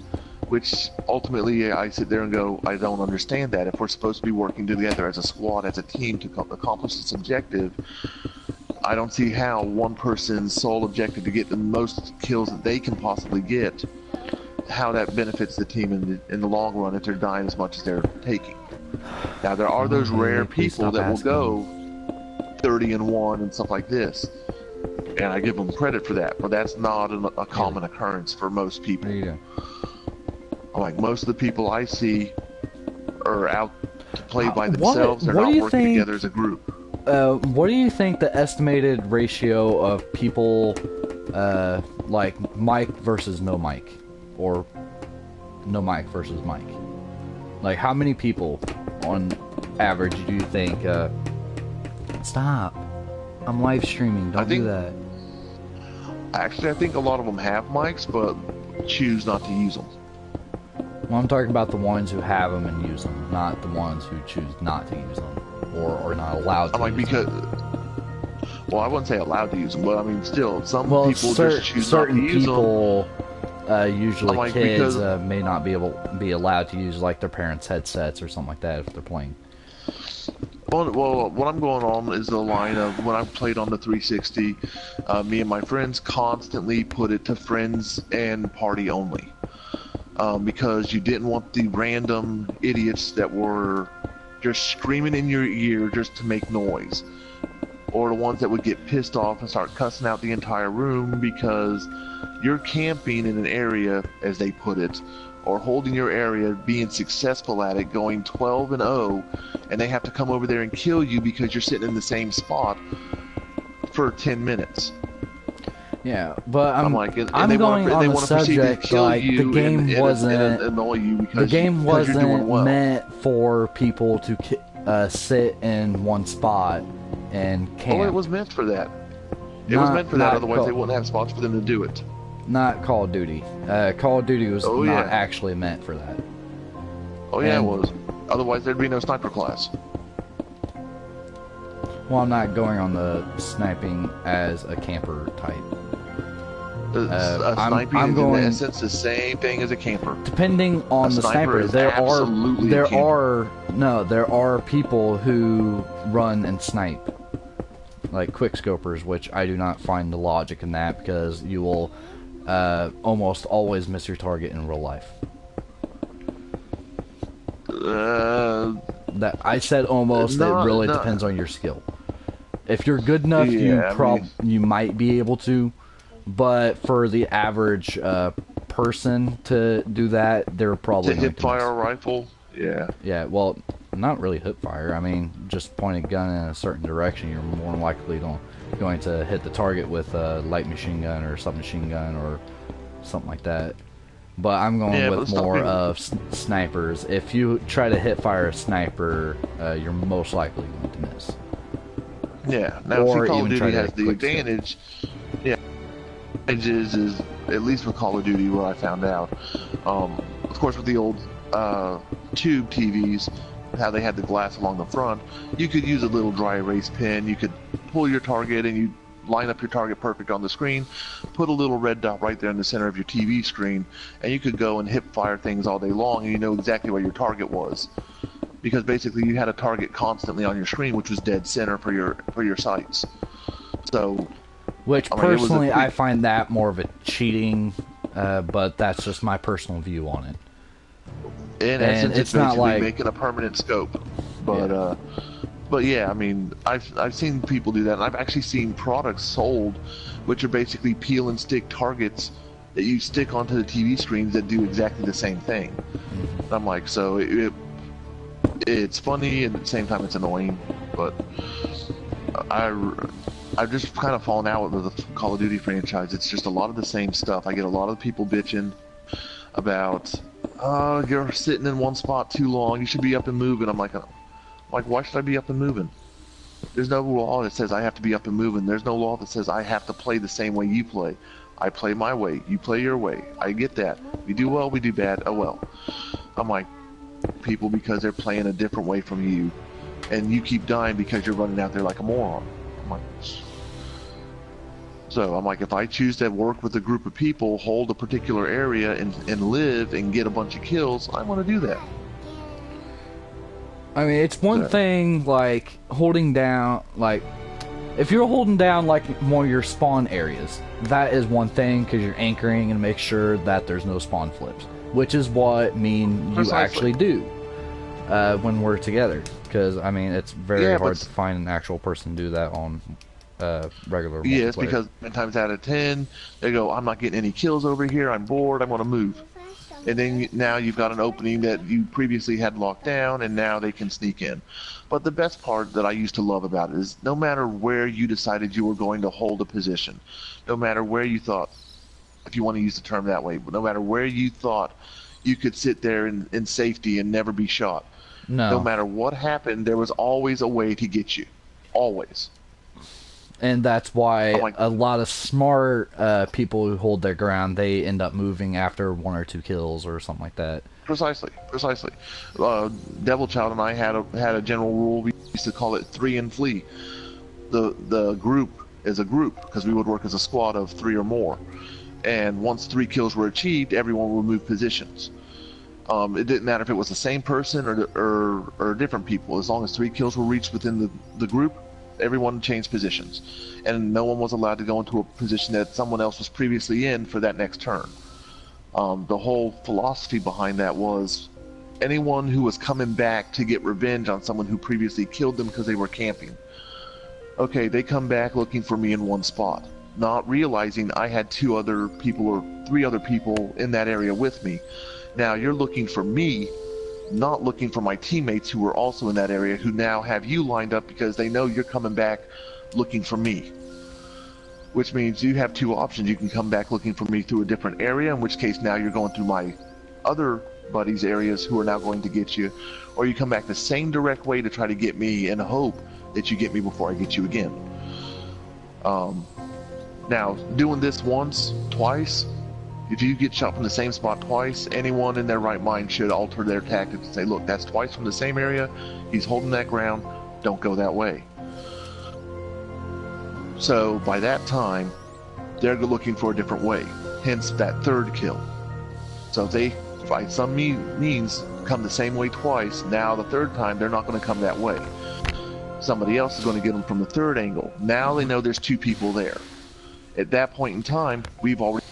Which ultimately I sit there and go, I don't understand that. If we're supposed to be working together as a squad, as a team to accomplish this objective, I don't see how one person's sole objective to get the most kills that they can possibly get, how that benefits the team in the long run if they're dying as much as they're taking. Now there are those rare people that will go 30-1 and stuff like this, and I give them credit for that, but that's not a common occurrence for most people. There you go. Like most of the people I see are out to play by themselves. They're not working together as a group. What do you think the estimated ratio of people, like mic versus no mic, or no mic versus mic? Like, how many people, on average, do you think? Stop! I'm live streaming. Don't do that. Actually, I think a lot of them have mics, but choose not to use them. Well, I'm talking about the ones who have them and use them, not the ones who choose not to use them, or are not allowed to use them. Well, I wouldn't say allowed to use them, but I mean, still, some people just choose not to use them. Usually kids, may not be allowed to use, like, their parents' headsets or something like that if they're playing. Well, what I'm going on is the line of when I played on the 360, me and my friends constantly put it to friends and party only. Because you didn't want the random idiots that were just screaming in your ear just to make noise, or the ones that would get pissed off and start cussing out the entire room because you're camping in an area, as they put it, or holding your area, being successful at it, going 12-0, and they have to come over there and kill you because you're sitting in the same spot for 10 minutes. Yeah, but I'm going on the subject, like, the game wasn't meant for people to sit in one spot and camp. Oh, it was meant for that. It was meant for that, otherwise they wouldn't have spots for them to do it. Not Call of Duty. Call of Duty was not actually meant for that. Oh yeah, it was. Otherwise there'd be no sniper class. Well, I'm not going on the sniping as a camper type. I'm going, in essence, the same thing as a camper. Depending on the sniper, there are people who run and snipe, like quick scopers, which I do not find the logic in that, because you will almost always miss your target in real life. That I said almost. It really depends on your skill. If you're good enough, you might be able to. But for the average person to do that, they're probably to hip fire a rifle. Yeah. Yeah. Well, not really hip fire. I mean, just point a gun in a certain direction. You're more than likely going to hit the target with a light machine gun or submachine gun or something like that. But I'm going with more of snipers. If you try to hip fire a sniper, you're most likely going to miss. Yeah. Now, Call of Duty has the advantage. Yeah. Is at least with Call of Duty, what I found out. Of course, with the old tube TVs, how they had the glass along the front, you could use a little dry erase pen. You could pull your target and you line up your target perfect on the screen, put a little red dot right there in the center of your TV screen, and you could go and hip fire things all day long, and you know exactly where your target was, because basically you had a target constantly on your screen, which was dead center for your sights. So. Which, personally, I find that more of a cheating, but that's just my personal view on it. In essence, it's basically like making a permanent scope. But yeah, I mean, I've seen people do that, and I've actually seen products sold, which are basically peel and stick targets that you stick onto the TV screens that do exactly the same thing. And I'm like, so it's funny, and at the same time it's annoying, but I've just kind of fallen out with the Call of Duty franchise. It's just a lot of the same stuff. I get a lot of people bitching about, you're sitting in one spot too long. You should be up and moving. I'm like, why should I be up and moving? There's no law that says I have to be up and moving. There's no law that says I have to play the same way you play. I play my way. You play your way. I get that. We do well, we do bad. Oh well. I'm like, people, because they're playing a different way from you, and you keep dying because you're running out there like a moron. I'm like, So I'm like, if I choose to work with a group of people, hold a particular area, and live and get a bunch of kills, I want to do that. I mean, it's one thing, like, holding down, like, if you're holding down, like, one of your spawn areas, that is one thing, because you're anchoring and make sure that there's no spawn flips, which is what me and you actually do when we're together, because, I mean, it's very hard to find an actual person to do that on regular multiplayer. Yes, because 9 times out of 10, they go, I'm not getting any kills over here, I'm bored, I want to move. And then now you've got an opening that you previously had locked down, and now they can sneak in. But the best part that I used to love about it is no matter where you decided you were going to hold a position, no matter where you thought, if you want to use the term that way, but no matter where you thought you could sit there in safety and never be shot, no matter what happened, there was always a way to get you. Always. And that's why a lot of smart people who hold their ground, they end up moving after 1 or 2 kills or something like that. Precisely. Devil Child and I had a general rule. We used to call it 3 and flee. The group is a group, because we would work as a squad of 3 or more. And once 3 kills were achieved, everyone would move positions. It didn't matter if it was the same person or different people. As long as 3 kills were reached within the group, everyone changed positions, and no one was allowed to go into a position that someone else was previously in for that next turn. The whole philosophy behind that was anyone who was coming back to get revenge on someone who previously killed them because they were camping. Okay, they come back looking for me in one spot, not realizing I had 2 other people or 3 other people in that area with me. Now you're looking for me, not looking for my teammates who were also in that area, who now have you lined up because they know you're coming back looking for me. Which means you have 2 options. You can come back looking for me through a different area, in which case now you're going through my other buddies' areas who are now going to get you, or you come back the same direct way to try to get me and hope that you get me before I get you again. Now, doing this once, twice, if you get shot from the same spot twice, anyone in their right mind should alter their tactics and say, look, that's twice from the same area, he's holding that ground, don't go that way. So by that time, they're looking for a different way, hence that 3rd kill. So if they, by some means, come the same way twice, now the 3rd time, they're not going to come that way. Somebody else is going to get them from the 3rd angle. Now they know there's 2 people there. At that point in time, we've already...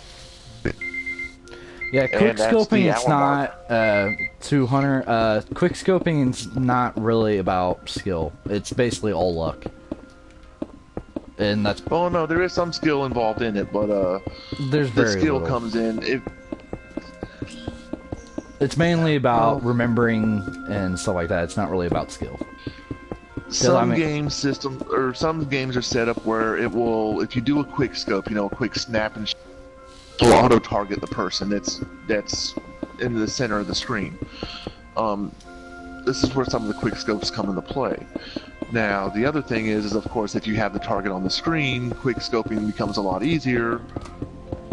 Yeah, quickscoping is not 200. Quickscoping is not really about skill. It's basically all luck. And that's... Oh no, there is some skill involved in it, but there's very the skill little. comes in. It's mainly about remembering and stuff like that. It's not really about skill. Some game systems or some games are set up where it will, if you do a quick scope, a quick snap and will auto target the person that's in the center of the screen. This is where some of the quick scopes come into play. Now, the other thing is of course, if you have the target on the screen, quick scoping becomes a lot easier.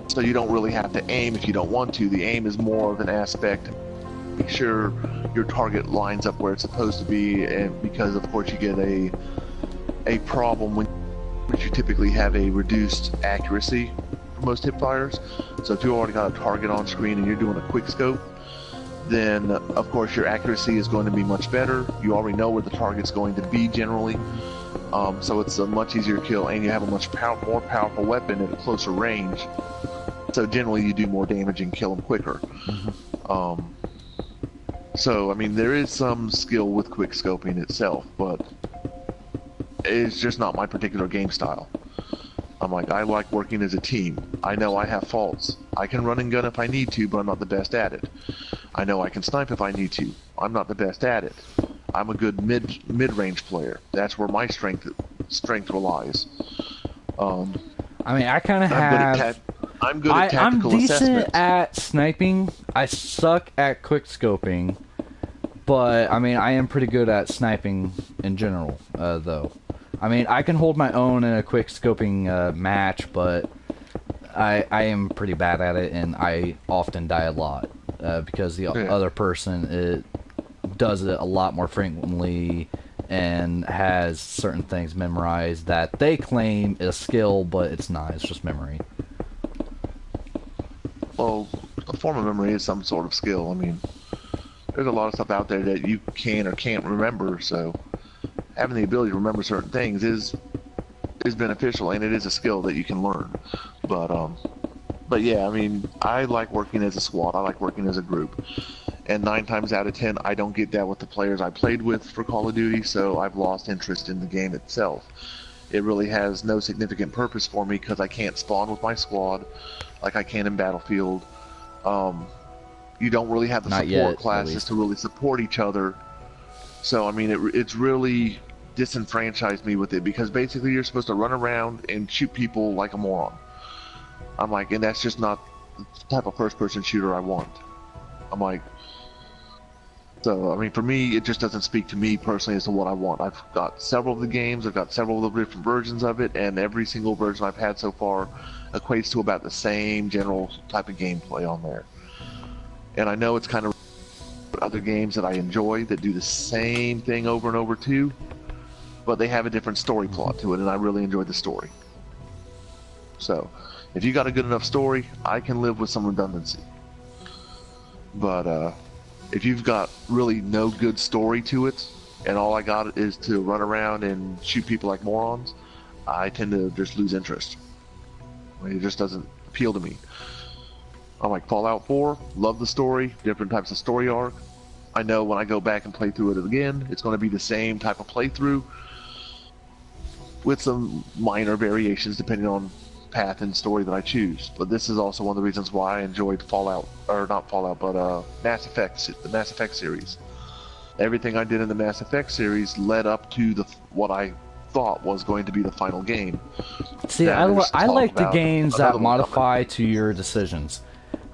So you don't really have to aim if you don't want to. The aim is more of an aspect to make sure your target lines up where it's supposed to be, and because of course you get a problem when you typically have a reduced accuracy for most hip fires. So if you already got a target on screen and you're doing a quick scope, then of course your accuracy is going to be much better. You already know where the target's going to be generally, so it's a much easier kill, and you have a much more powerful weapon at a closer range. So generally you do more damage and kill them quicker. So I mean, there is some skill with quick scoping itself, but it's just not my particular game style. I like working as a team. I know I have faults. I can run and gun if I need to, but I'm not the best at it. I know I can snipe if I need to. I'm not the best at it. I'm a good mid-range player. That's where my strength relies. I mean, I kind of have... I'm good at tactical assessment. I'm decent at sniping. I suck at quick scoping. But, I mean, I am pretty good at sniping in general, though. I mean, I can hold my own in a quick scoping match, but I am pretty bad at it, and I often die a lot because the other person does it a lot more frequently and has certain things memorized that they claim is skill, but it's not. It's just memory. Well, a form of memory is some sort of skill. I mean, there's a lot of stuff out there that you can or can't remember, so having the ability to remember certain things is beneficial, and it is a skill that you can learn. But yeah, I mean, I like working as a squad. I like working as a group. And 9 times out of 10, I don't get that with the players I played with for Call of Duty, so I've lost interest in the game itself. It really has no significant purpose for me because I can't spawn with my squad like I can in Battlefield. You don't really have the support classes to really support each other. So, I mean, it's really disenfranchised me with it because basically you're supposed to run around and shoot people like a moron. I'm like, and that's just not the type of first-person shooter I want. I'm like, so, I mean, for me, it just doesn't speak to me personally as to what I want. I've got several of the games, I've got several of the different versions of it, and every single version I've had so far equates to about the same general type of gameplay on there. And I know it's kind of other games that I enjoy that do the same thing over and over too, but they have a different story plot to it, and I really enjoy the story. So, if you got a good enough story, I can live with some redundancy. But if you've got really no good story to it, and all I got is to run around and shoot people like morons, I tend to just lose interest. I mean, it just doesn't appeal to me. I'm like Fallout 4, love the story, different types of story arc. I know when I go back and play through it again, it's going to be the same type of playthrough with some minor variations depending on path and story that I choose. But this is also one of the reasons why I enjoyed Fallout, or not Fallout, but Mass Effect, the Mass Effect series. Everything I did in the Mass Effect series led up to what I thought was going to be the final game. See, I like the games that modify to your decisions,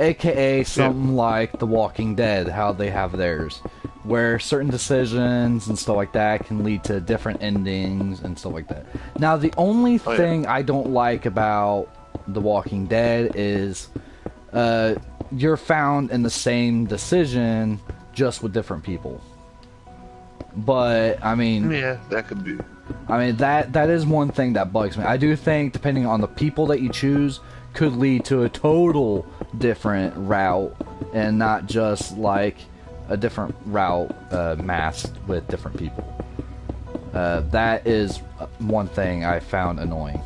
aka something like The Walking Dead, how they have theirs, where certain decisions and stuff like that can lead to different endings and stuff like that. Now, the only thing I don't like about The Walking Dead is you're found in the same decision just with different people. But, I mean... yeah, that could be. I mean, that is one thing that bugs me. I do think, depending on the people that you choose, could lead to a total different route, and not just, like, a different route masked with different people. That is one thing I found annoying.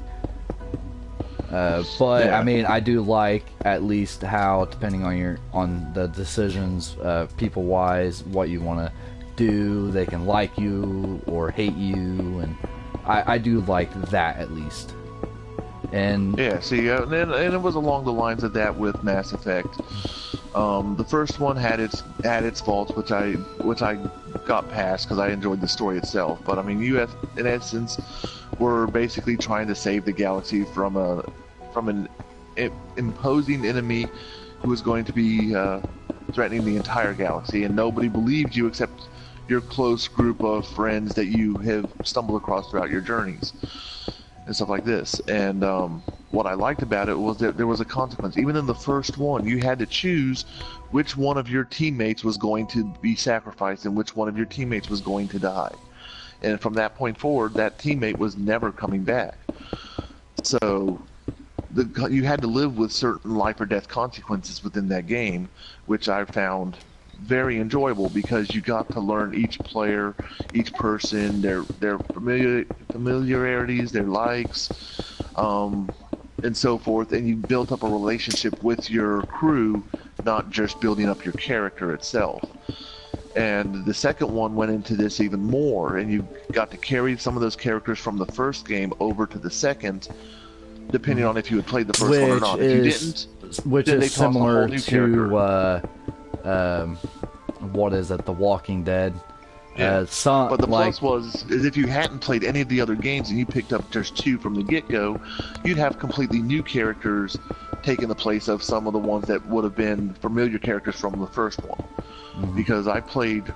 But, yeah. I mean, I do like, at least, how, depending on the decisions, people-wise, what you want to do, they can like you or hate you, and I do like that at least. And yeah, see, and it was along the lines of that with Mass Effect. The first one had its faults, which I got past because I enjoyed the story itself. But I mean, you in essence were basically trying to save the galaxy from an imposing enemy who was going to be threatening the entire galaxy, and nobody believed you except your close group of friends that you have stumbled across throughout your journeys and stuff like this. And what I liked about it was that there was a consequence. Even in the first one, you had to choose which one of your teammates was going to be sacrificed and which one of your teammates was going to die. And from that point forward, that teammate was never coming back. So you had to live with certain life or death consequences within that game, which I found very enjoyable because you got to learn each player, each person, their familiarities, their likes, and so forth, and you built up a relationship with your crew, not just building up your character itself. And the second one went into this even more, and you got to carry some of those characters from the first game over to the second, depending on if you had played the first one or not. If you didn't, which is similar to what is it, The Walking Dead. Yeah. But the plus is if you hadn't played any of the other games and you picked up just 2 from the get-go, you'd have completely new characters taking the place of some of the ones that would have been familiar characters from the first one. Mm-hmm. Because I played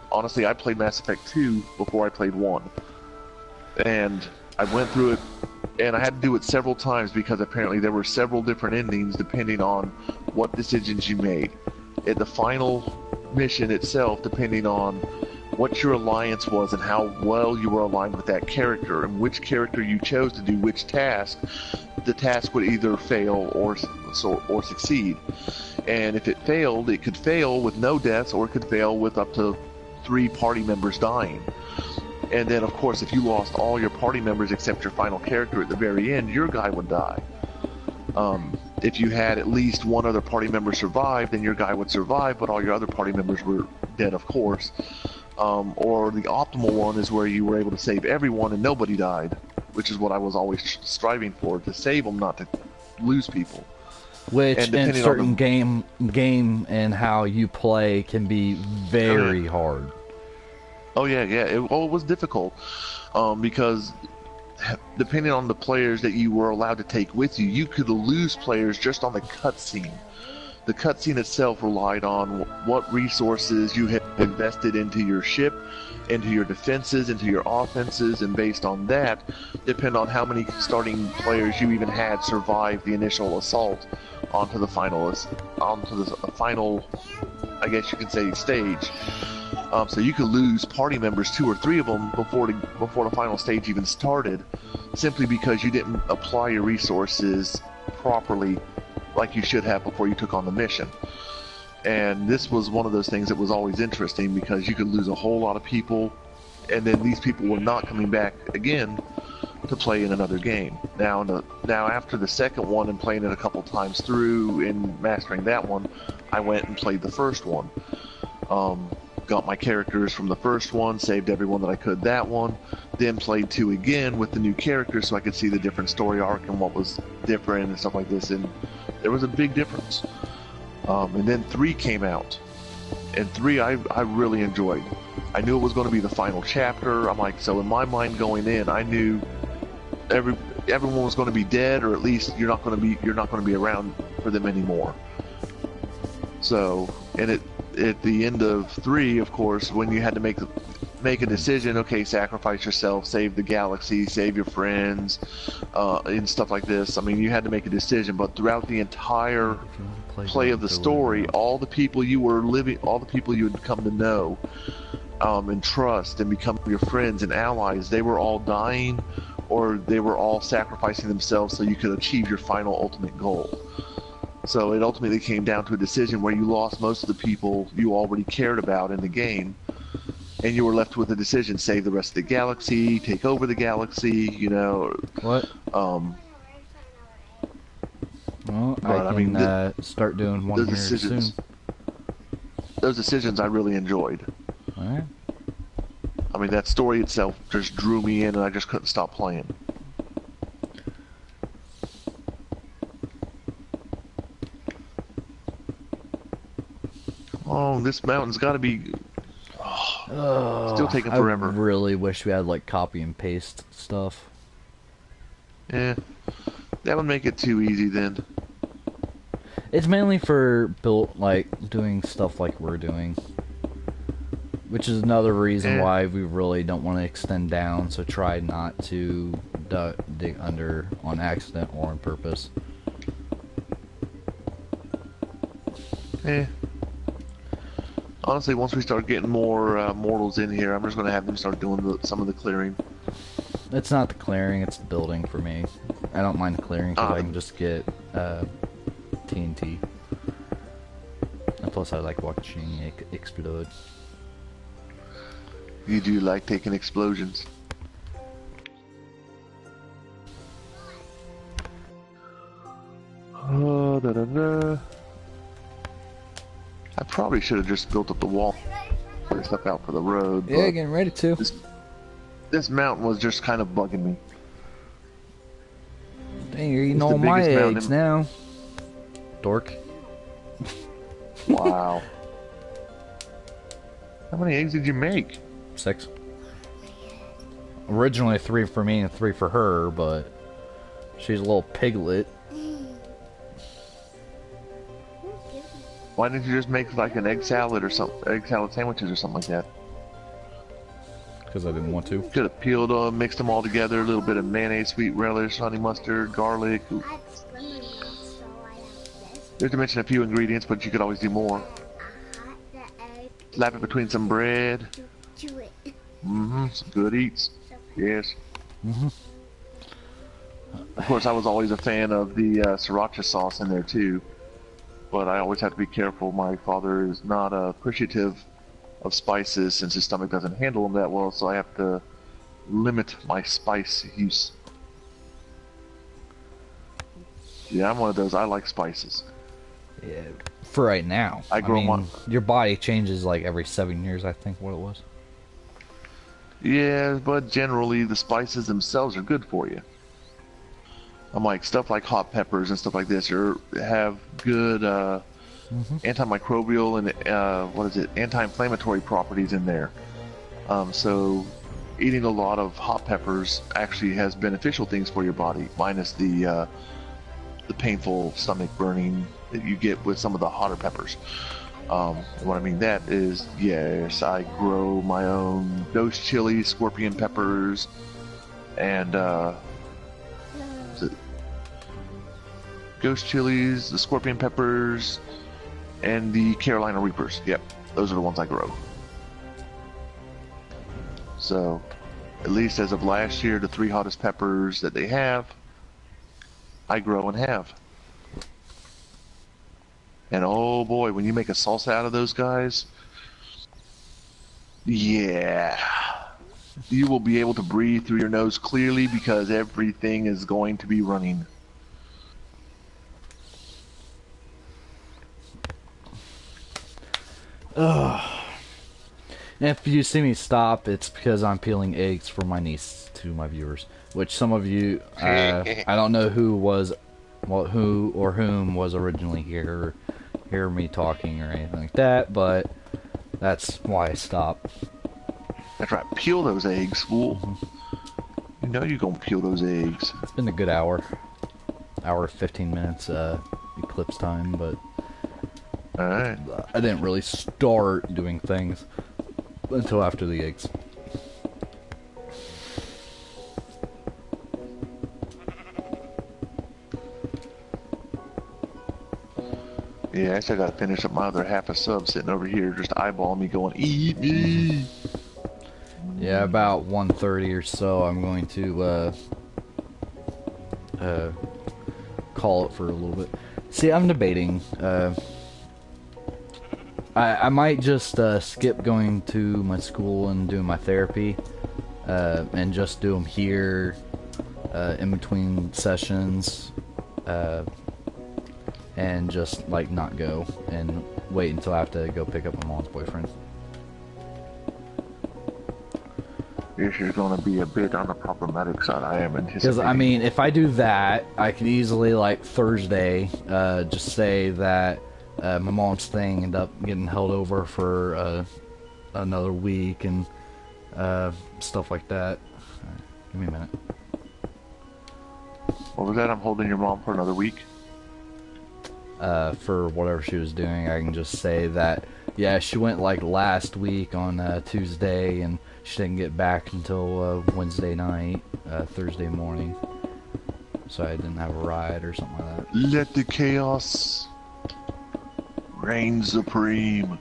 Mass Effect 2 before I played 1. And I went through it, and I had to do it several times because apparently there were several different endings depending on what decisions you made. At the final mission itself, depending on what your alliance was and how well you were aligned with that character and which character you chose to do which task, the task would either fail or succeed. And if it failed, it could fail with no deaths, or it could fail with up to 3 party members dying. And then, of course, if you lost all your party members except your final character at the very end, your guy would die. If you had at least one other party member survive, then your guy would survive, but all your other party members were dead, of course. Or the optimal one is where you were able to save everyone and nobody died, which is what I was always striving for, to save them, not to lose people. Which in certain game and how you play can be very hard. Oh yeah. It was difficult because depending on the players that you were allowed to take with you, you could lose players just on the cutscene. The cutscene itself relied on what resources you had invested into your ship, into your defenses, into your offenses, and based on that, depend on how many starting players you even had survive the initial assault onto the final, I guess you could say, stage. So you could lose party members, 2 or 3 of them, before the final stage even started, simply because you didn't apply your resources properly like you should have before you took on the mission. And this was one of those things that was always interesting, because you could lose a whole lot of people, and then these people were not coming back again to play in another game. Now after the second one and playing it a couple times through and mastering that one, I went and played the first one. Got my characters from the first one, saved everyone that I could that one, then played 2 again with the new characters so I could see the different story arc and what was different and stuff like this, and there was a big difference. And then 3 came out, and 3 I really enjoyed. I knew it was going to be the final chapter. I'm like, so in my mind going in, I knew everyone was going to be dead, or at least you're not going to be around for them anymore. So, and at the end of 3, of course, when you had to make a decision, okay, sacrifice yourself, save the galaxy, save your friends, and stuff like this. I mean, you had to make a decision, but throughout the entire play of the story, all the people you were living, all the people you had come to know, and trust and become your friends and allies, they were all dying, or they were all sacrificing themselves so you could achieve your final ultimate goal. So it ultimately came down to a decision where you lost most of the people you already cared about in the game, and you were left with a decision: save the rest of the galaxy, take over the galaxy, you know. What? Well, I can start doing one here soon. Those decisions I really enjoyed. Alright. I mean, that story itself just drew me in, and I just couldn't stop playing. Oh, this mountain's got to be still taking forever. I really wish we had like copy and paste stuff. Yeah, that would make it too easy then. It's mainly for doing stuff like we're doing, which is another reason why we really don't want to extend down. So try not to dig under on accident or on purpose. Honestly, once we start getting more mortals in here, I'm just going to have them start doing some of the clearing. It's not the clearing, it's the building for me. I don't mind the clearing because I can just get TNT. And plus I like watching it explode. You do like taking explosions. I probably should have just built up the wall and stuff out for the road. Yeah, getting ready to. This mountain was just kind of bugging me. Dang, you're eating all my eggs now. Dork. Wow. How many eggs did you make? 6. Originally 3 for me and 3 for her, but she's a little piglet. Why didn't you just make like an egg salad or something, egg salad sandwiches or something like that? Because I didn't want to. Could have peeled them, mixed them all together, a little bit of mayonnaise, sweet relish, honey mustard, garlic. There's to mention a few ingredients, but you could always do more. Slap it between some bread. to it. Mm-hmm. Some good eats. So Yes. Mm-hmm. Of course, I was always a fan of the sriracha sauce in there too. But I always have to be careful. My father is not appreciative of spices since his stomach doesn't handle them that well, so I have to limit my spice use. Yeah, I'm one of those. I like spices. Yeah, for right now. I grow mean, your body changes like every 7 years, I think, what it was. Yeah, but generally the spices themselves are good for you. I'm like stuff like hot peppers and stuff like this have good antimicrobial and anti-inflammatory properties in there. So eating a lot of hot peppers actually has beneficial things for your body, minus the painful stomach burning that you get with some of the hotter peppers. What I mean that is, yes, I grow my own ghost chili, scorpion peppers, and ghost chilies, the scorpion peppers, and the Carolina Reapers. Yep, those are the ones I grow. So, at least as of last year, the 3 hottest peppers that they have, I grow and have. And oh boy, when you make a salsa out of those guys, yeah, you will be able to breathe through your nose clearly because everything is going to be running. Ugh. If you see me stop, it's because I'm peeling eggs for my niece to my viewers. Which some of you, I don't know who or whom was originally here, or hear me talking or anything like that, but that's why I stopped. That's right, peel those eggs, fool. You know you're gonna peel those eggs. It's been a good hour. 15 minutes, eclipse time, but Alright. I didn't really start doing things until after the eggs. Yeah, I still gotta finish up my other half a sub sitting over here just eyeballing me going, eat me! Yeah, about 1:30 or so, I'm going to call it for a little bit. See, I'm debating. I might just skip going to my school and doing my therapy, and just do them here in between sessions, and just like not go and wait until I have to go pick up my mom's boyfriend. This is going to be a bit on the problematic side. I am anticipating. Because, I mean, if I do that, I could easily, like, Thursday, just say that my mom's thing ended up getting held over for another week and stuff like that. Give me a minute. What was that? I'm holding your mom for another week? For whatever she was doing, I can just say that, yeah, she went, like, last week on Tuesday, and she didn't get back until Wednesday night, Thursday morning. So I didn't have a ride or something like that. Let the chaos reign supreme.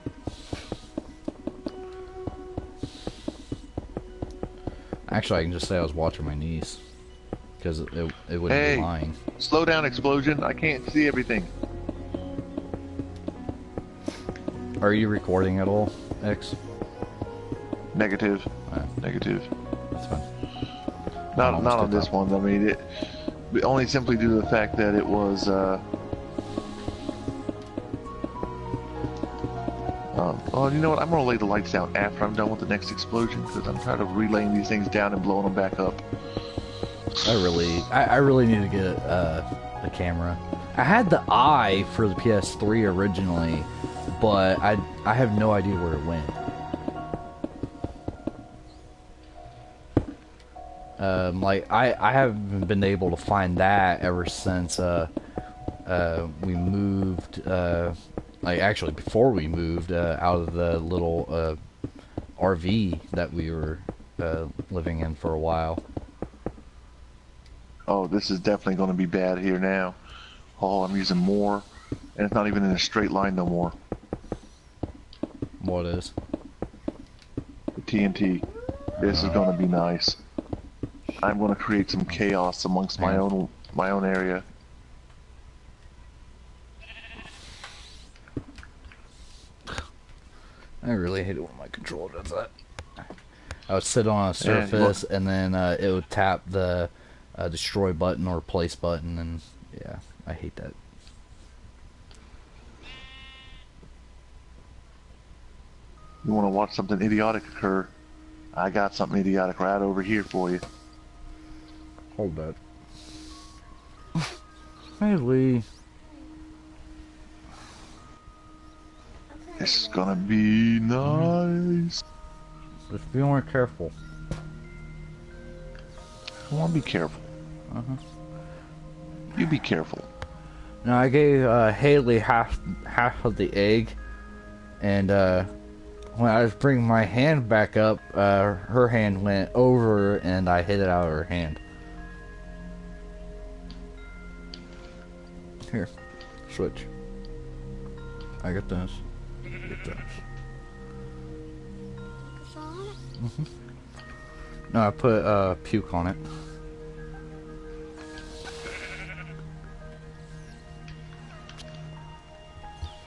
Actually, I can just say I was watching my niece. Because it wouldn't Hey, be lying. slow down, Explosion. I can't see everything. Are you recording at all, X? Negative. Negative. That's fine. Not on this one. I mean, it only simply due to the fact that it was. Oh, you know what? I'm gonna lay the lights down after I'm done with the next explosion because I'm tired of relaying these things down and blowing them back up. I really need to get a camera. I had the eye for the PS3 originally, but I have no idea where it went. Like I haven't been able to find that ever since we moved. Like actually before we moved out of the little RV that we were living in for a while. Oh, this is definitely going to be bad here now. Oh, I'm using more, and it's not even in a straight line no more. What is? TNT. This is gonna be nice. I'm gonna create some chaos amongst my own area. I really hate it when my controller does that. I would sit on a surface and then it would tap the destroy button or place button, and yeah, I hate that. You want to watch something idiotic occur? I got something idiotic right over here for you. Hold that. Hey, Lee. This is gonna be nice. Just be more careful. I want to be careful. You be careful. Now I gave Haley half of the egg, and when I was bringing my hand back up, her hand went over, and I hit it out of her hand. Here, switch. I got this. Get this. No, I put puke on it.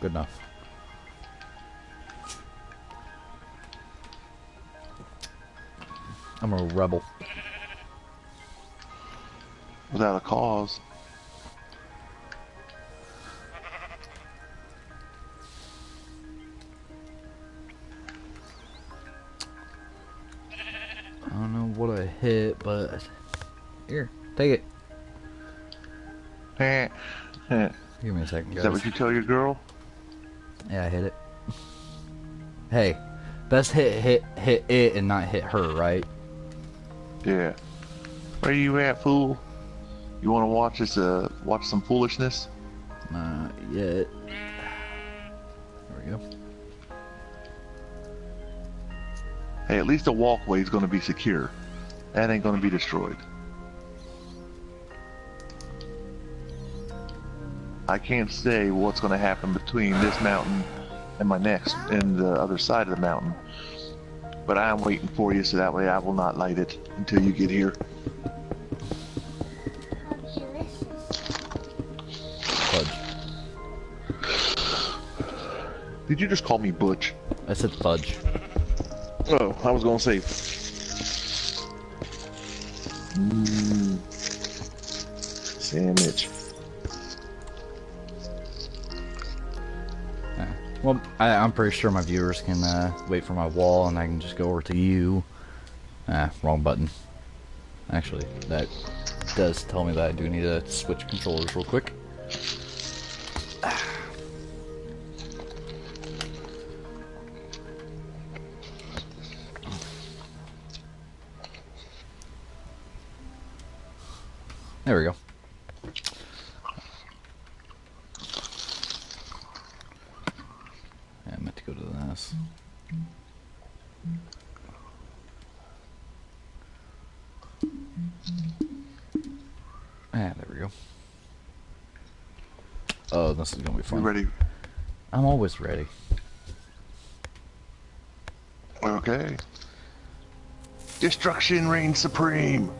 Good enough. I'm a rebel. Without a cause. I don't know what I hit, but here, take it. Give me a second, guys. Is that what you tell your girl? Yeah, I hit it. Hey, best hit it and not hit her, right? Yeah. Where you at, fool? You want to watch this? Watch some foolishness? Not yet. There we go. Hey, at least the walkway is going to be secure. That ain't going to be destroyed. I can't say what's going to happen between this mountain and my next, and the other side of the mountain. But I'm waiting for you, so that way I will not light it until you get here. Fudge. Did you just call me Butch? I said fudge. Oh, I was gonna say. Sandwich. Well, I'm pretty sure my viewers can wait for my wall, and I can just go over to you. Wrong button. Actually, that does tell me that I do need to switch controllers real quick. There we go. Yeah, I meant to go to this. There we go. Oh, this is gonna be fun. You ready? I'm always ready. Okay. Destruction reigns supreme.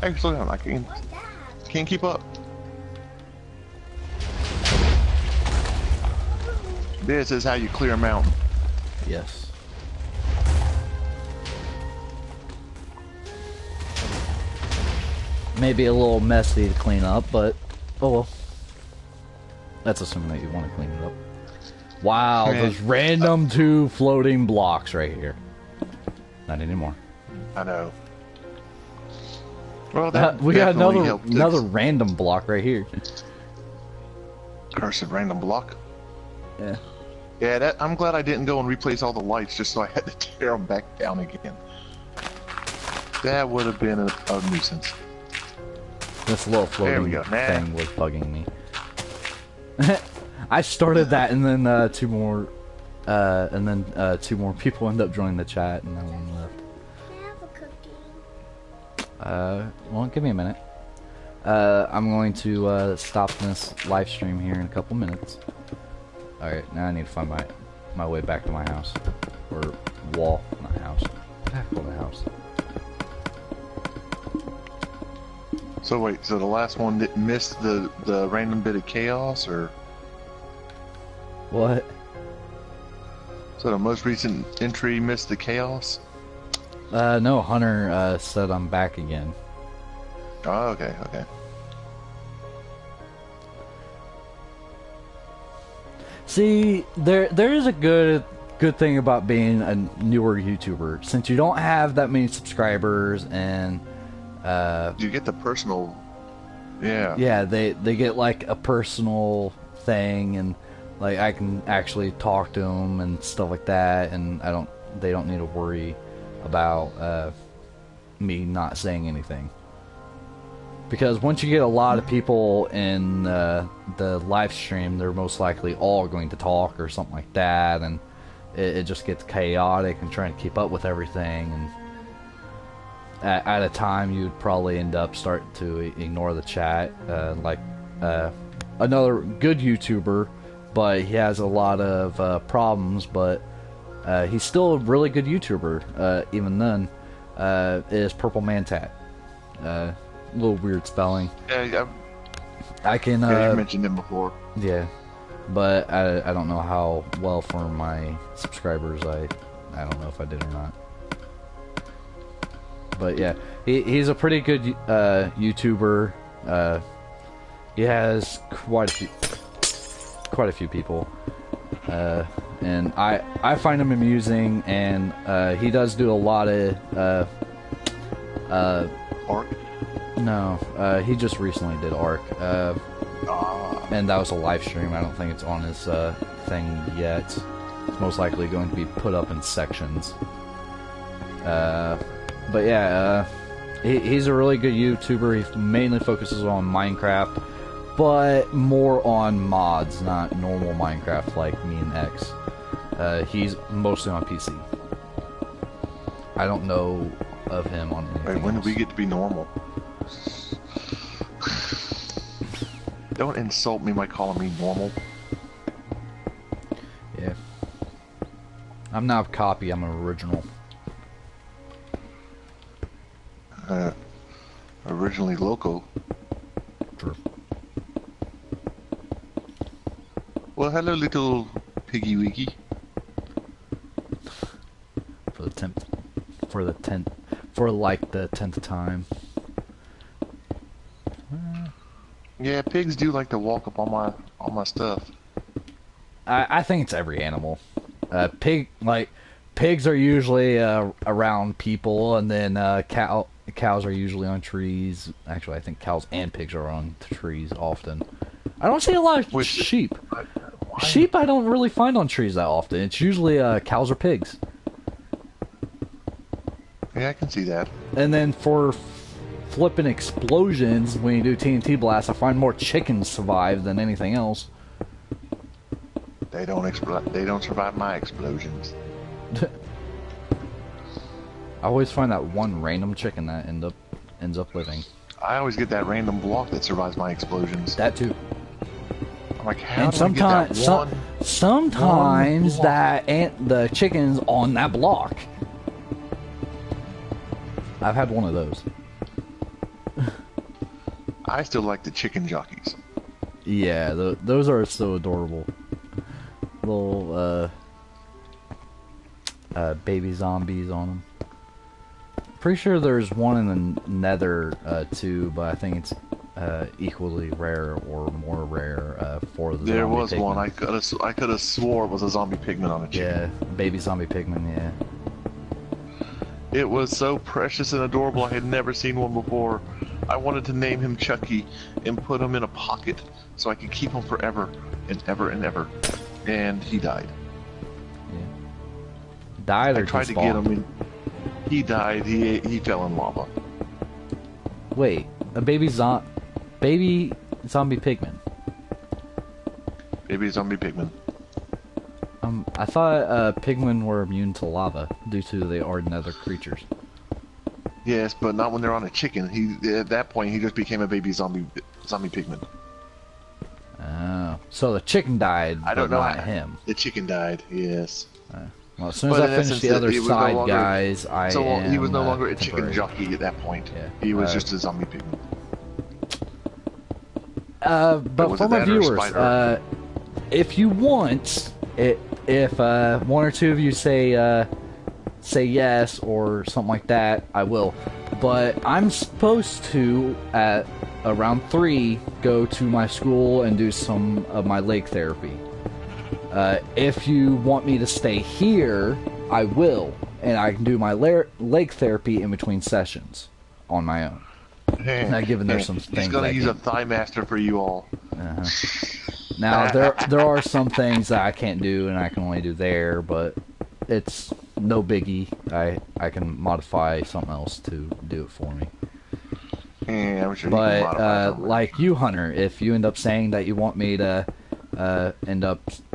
Hey, slow down. I can't keep up. This is how you clear a mountain. Yes. Maybe a little messy to clean up, but oh well. That's assuming that you want to clean it up. Wow, those random 2 floating blocks right here. Not anymore. I know. Well, that we got another random block right here. Cursed random block. Yeah. Yeah, I'm glad I didn't go and replace all the lights just so I had to tear them back down again. That would have been a nuisance. This little floating thing was bugging me. I started that, and then 2 more people end up joining the chat, and no one left. Well, give me a minute. I'm going to stop this live stream here in a couple minutes. Alright, now I need to find my way back to my house. Or wall, not house. I have to go to the house. So wait, so the last one missed the random bit of chaos, or? What? So the most recent entry missed the chaos? No, Hunter said I'm back again. Oh, okay, okay. See, there is a good thing about being a newer YouTuber. Since you don't have that many subscribers and you get the personal, yeah. Yeah, they get like a personal thing, and like I can actually talk to them and stuff like that, and they don't need to worry about me not saying anything. Because once you get a lot of people in the live stream, they're most likely all going to talk or something like that, and it just gets chaotic and trying to keep up with everything. And at a time, you'd probably end up starting to ignore the chat. Like another good YouTuber, but he has a lot of problems, but he's still a really good YouTuber, even then, is Purple Mantat. A little weird spelling. Yeah, I can. You mentioned him before. Yeah, but I don't know how well for my subscribers. I don't know if I did or not. But yeah, he's a pretty good YouTuber. He has quite a few people, and I find him amusing, and he does do a lot of Ark? No, he just recently did Ark, and that was a live stream. I don't think it's on his thing yet. It's most likely going to be put up in sections. But yeah, he's a really good YouTuber. He mainly focuses on Minecraft, but more on mods, not normal Minecraft like me and X. He's mostly on PC. I don't know of him on anything Wait, when else. do we get to be normal? Don't insult me by calling me normal. Yeah. I'm not a copy, I'm an original. Originally loco. True. Well, hello, little piggy wiggy. For like the 10th time. Yeah, pigs do like to walk up on my stuff. I think it's every animal. Pigs are usually around people, and then cows are usually on trees. Actually, I think cows and pigs are on trees often. I don't see a lot of sheep. Sheep I don't really find on trees that often. It's usually cows or pigs. Yeah, I can see that. And then for flipping explosions, when you do TNT blasts, I find more chickens survive than anything else. They don't survive my explosions. I always find that one random chicken that ends up living. I always get that random block that survives my explosions. That too. I'm like, how And do I get that one? sometimes block? the chicken's on that block. I've had one of those. I still like the chicken jockeys. Yeah, those are so adorable. Little baby zombies on them. Pretty sure there's one in the Nether too, but I think it's equally rare or more rare for the There zombie was pigman. one. I could have swore it was a zombie pigman on a chicken. Yeah, baby zombie pigman. Yeah. It was so precious and adorable. I had never seen one before. I wanted to name him Chucky and put him in a pocket so I could keep him forever and ever and ever. And he died. Yeah. Died or I tried to just get spawned? him in. He died. He fell in lava. Wait, a baby zombie pigman. Maybe zombie pigman. I thought pigmen were immune to lava due to they are nether creatures. Yes, but not when they're on a chicken. At that point he just became a baby zombie pigman. Oh. So the chicken died, I don't but know not how him. The chicken died. Yes. Well, as soon as I finish the other side, guys, he was no longer a chicken temporary. jockey at that point. Yeah. He was just a zombie pigman. But for my viewers, if you want, if one or two of you say yes or something like that, I will. But I'm supposed to, at around 3, go to my school and do some of my lake therapy. If you want me to stay here, I will, and I can do my lake therapy in between sessions on my own. Now, given there's some things he's gonna use a thigh master for you all. Now there are some things that I can't do and I can only do there, but it's no biggie. I can modify something else to do it for me. Yeah, I'm sure. But like you, Hunter, if you end up saying that you want me to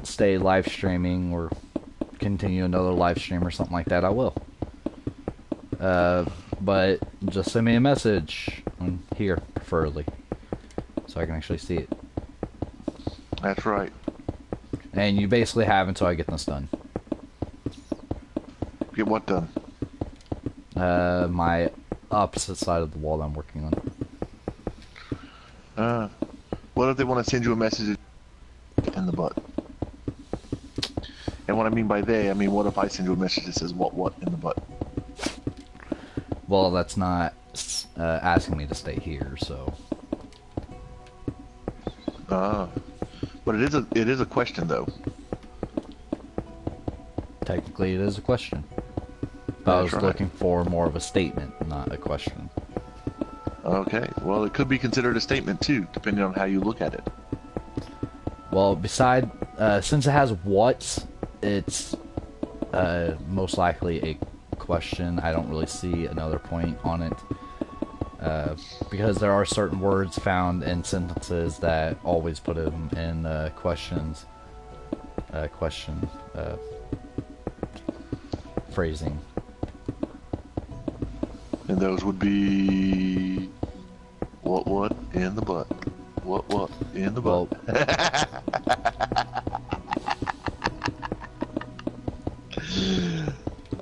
stay live streaming or continue another live stream or something like that, I will. But just send me a message on here, preferably, so I can actually see it. That's right. And you basically have until I get this done. Get what done? My opposite side of the wall that I'm working on. What if they want to send you a message in the butt? And what I mean by they, I mean what if I send you a message that says what in the butt? Well, that's not asking me to stay here, so. But it is a question though. Technically, it is a question. But I was looking for more of a statement, not a question. Okay, well, it could be considered a statement too, depending on how you look at it. Well, since it has what, it's most likely a question. I don't really see another point on it. Because there are certain words found in sentences that always put them in questions. Question phrasing. And those would be what in the butt? What in the butt?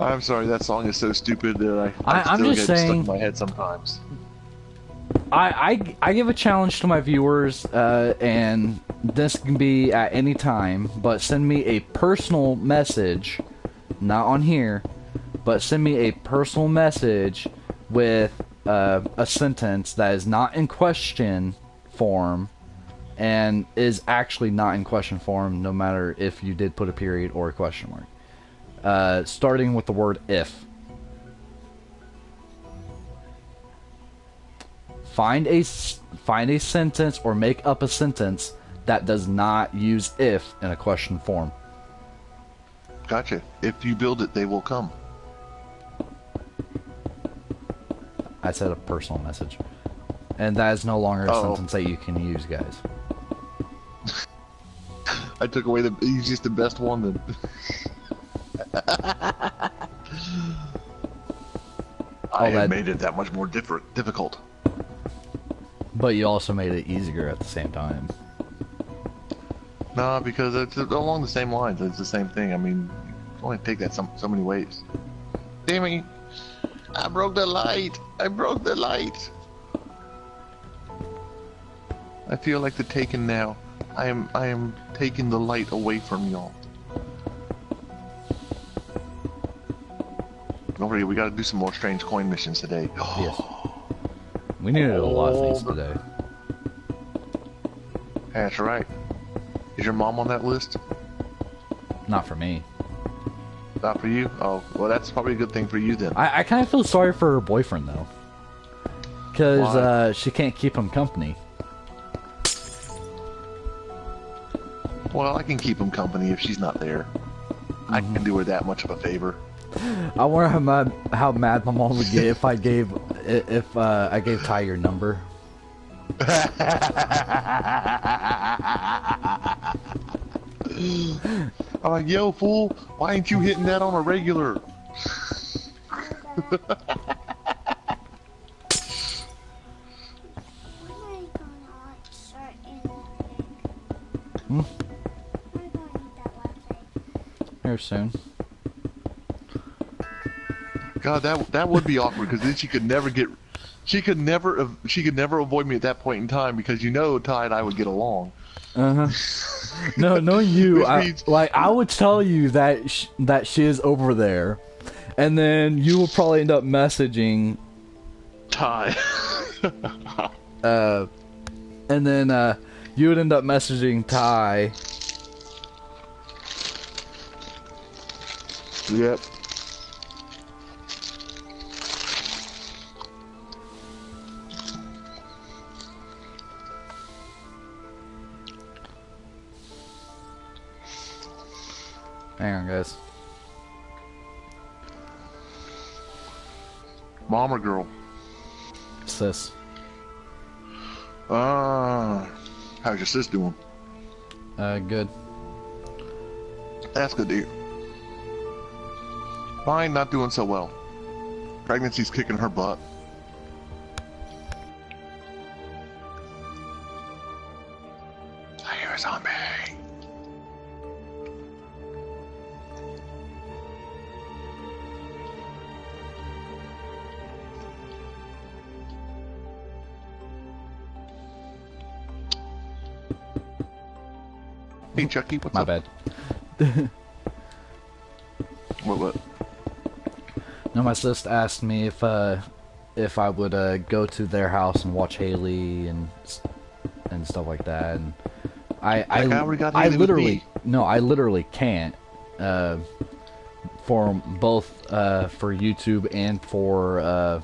I'm sorry, that song is so stupid that I still get stuck in my head sometimes. I give a challenge to my viewers, and this can be at any time, but send me a personal message, not on here, but send me a personal message with a sentence that is not in question form and is actually not in question form, no matter if you did put a period or a question mark. Starting with the word if. Find a sentence or make up a sentence that does not use if in a question form. Gotcha. If you build it, they will come. I said a personal message. And that is no longer a sentence that you can use, guys. I took away the easiest and best one then. I made it that much more difficult. But you also made it easier at the same time. No, because it's along the same lines. It's the same thing. I mean, you can only take that so many ways. Damn it! I broke the light! I broke the light! I feel like the Taken now. I am taking the light away from y'all. Don't forget, we gotta do some more strange coin missions today. Yes. We needed a lot of things today. That's right. Is your mom on that list? Not for me. Not for you? Oh, well, that's probably a good thing for you then. I kind of feel sorry for her boyfriend, though. Because she can't keep him company. Well, I can keep him company if she's not there. I can do her that much of a favor. I wonder how mad my mom would get if I gave Ty your number. I'm like, yo, fool, why ain't you hitting that on a regular? Hmm? We're going to eat that latte. Here soon. God, that would be awkward because then she could never avoid me at that point in time because Ty and I would get along. No, knowing you, Which I means- would tell you that that she is over there, and then you will probably end up messaging, Ty. and then you would end up messaging Ty. Yep. Hang on, guys. Mom or girl? Sis. How's your sis doing? Good. That's good to hear. Mine not doing so well. Pregnancy's kicking her butt. I hear a zombie. Hey Chucky, what's My up? bad. What? No, my sister asked me if I would go to their house and watch Haley and stuff like that, and I already got Haley with literally me. no, I literally can't for both for YouTube and for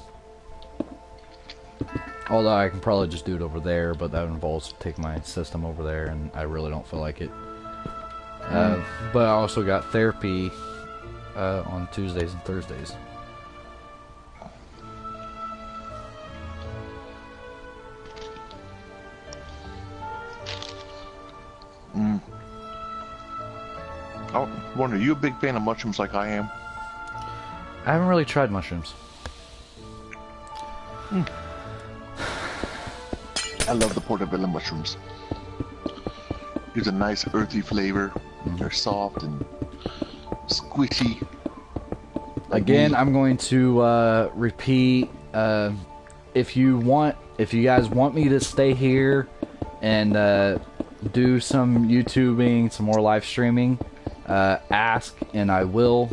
although I can probably just do it over there, but that involves taking my system over there, and I really don't feel like it. But I also got therapy on Tuesdays and Thursdays. I wonder, are you a big fan of mushrooms like I am? I haven't really tried mushrooms. I love the portobello mushrooms. Gives a nice earthy flavor. They're soft and squishy. Again, I'm going to repeat. If you guys want me to stay here and do some YouTubing, some more live streaming, ask and I will.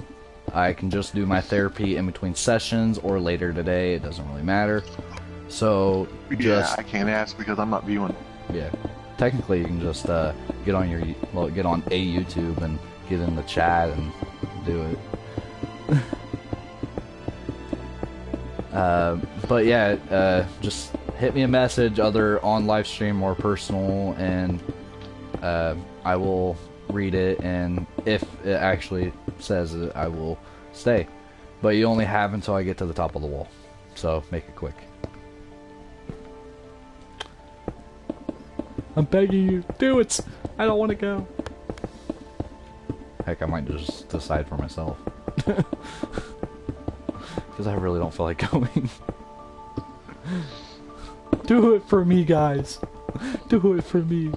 I can just do my therapy in between sessions or later today. It doesn't really matter. So Yeah, I can't ask because I'm not viewing. yeah, technically you can just get on a YouTube and get in the chat and do it. But yeah, just hit me a message, either on live stream or personal, and I will read it, and if it actually says it, I will stay. But you only have until I get to the top of the wall, so make it quick. I'm begging you, do it! I don't want to go. Heck, I might just decide for myself. Because I really don't feel like going. Do it for me, guys. Do it for me.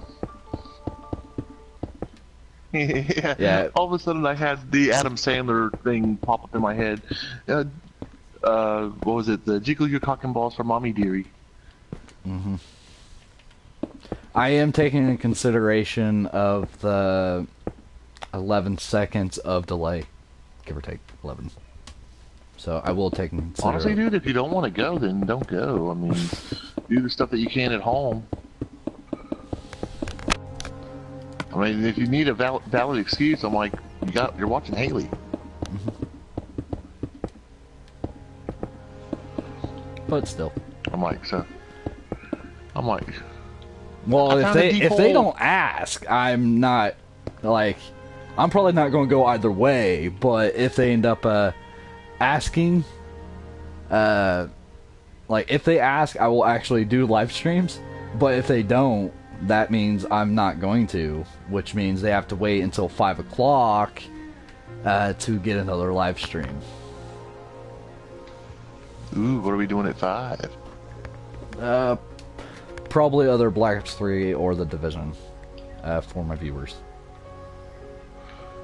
Yeah. All of a sudden, I had the Adam Sandler thing pop up in my head. What was it? The Jiggle Your Cock and Balls for Mommy Dearie. Mm-hmm. I am taking into consideration of the 11 seconds of delay, give or take 11. So I will take into consideration. Honestly, dude, if you don't want to go, then don't go. I mean, do the stuff that you can at home. I mean, if you need a valid excuse, I'm like, you're watching Haley. But still. I'm like, well, I if they don't ask, I'm probably not going to go either way. But if they end up asking, if they ask, I will actually do live streams. But if they don't, that means I'm not going to, which means they have to wait until 5 o'clock to get another live stream. Ooh, what are we doing at 5? Probably other Black Ops 3 or The Division. for my viewers.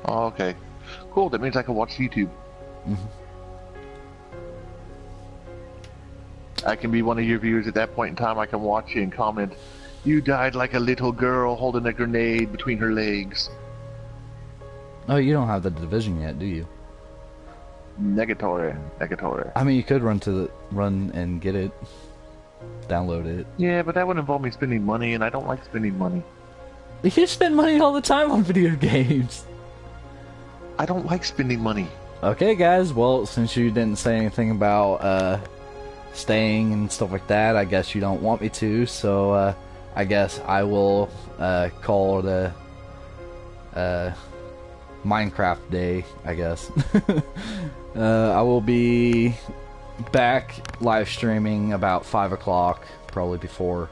Oh, okay. Cool. That means I can watch YouTube. I can be one of your viewers at that point in time. I can watch you and comment, "You died like a little girl holding a grenade between her legs." Oh, you don't have the division yet, do you? Negatory. Negatory. I mean, you could run and get it, download it. Yeah, but that would involve me spending money, and I don't like spending money. You spend money all the time on video games. I don't like spending money. Okay, guys. Well, since you didn't say anything about staying and stuff like that, I guess you don't want me to. So I guess I will call the Minecraft day, I guess. I will be back live streaming about 5 o'clock, probably before.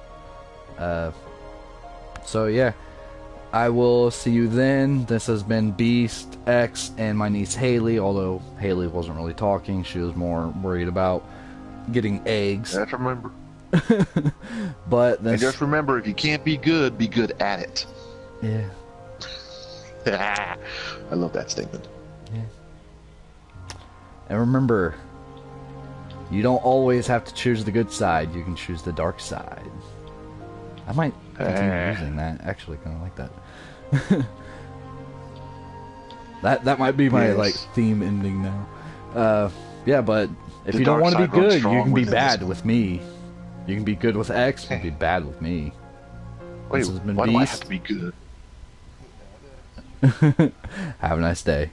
So yeah, I will see you then. This has been Beast, X, and my niece Haley, although Haley wasn't really talking. She was more worried about getting eggs. Just remember. But And just remember, if you can't be good at it. Yeah. I love that statement. Yeah. And remember, you don't always have to choose the good side. You can choose the dark side. I might continue using that. Actually, kind of like that. That might be my like theme ending now. Yeah, but if you don't want to be good, you can be bad with me. You can be good with X, you can be bad with me. Wait, why do I have to be good? Have a nice day.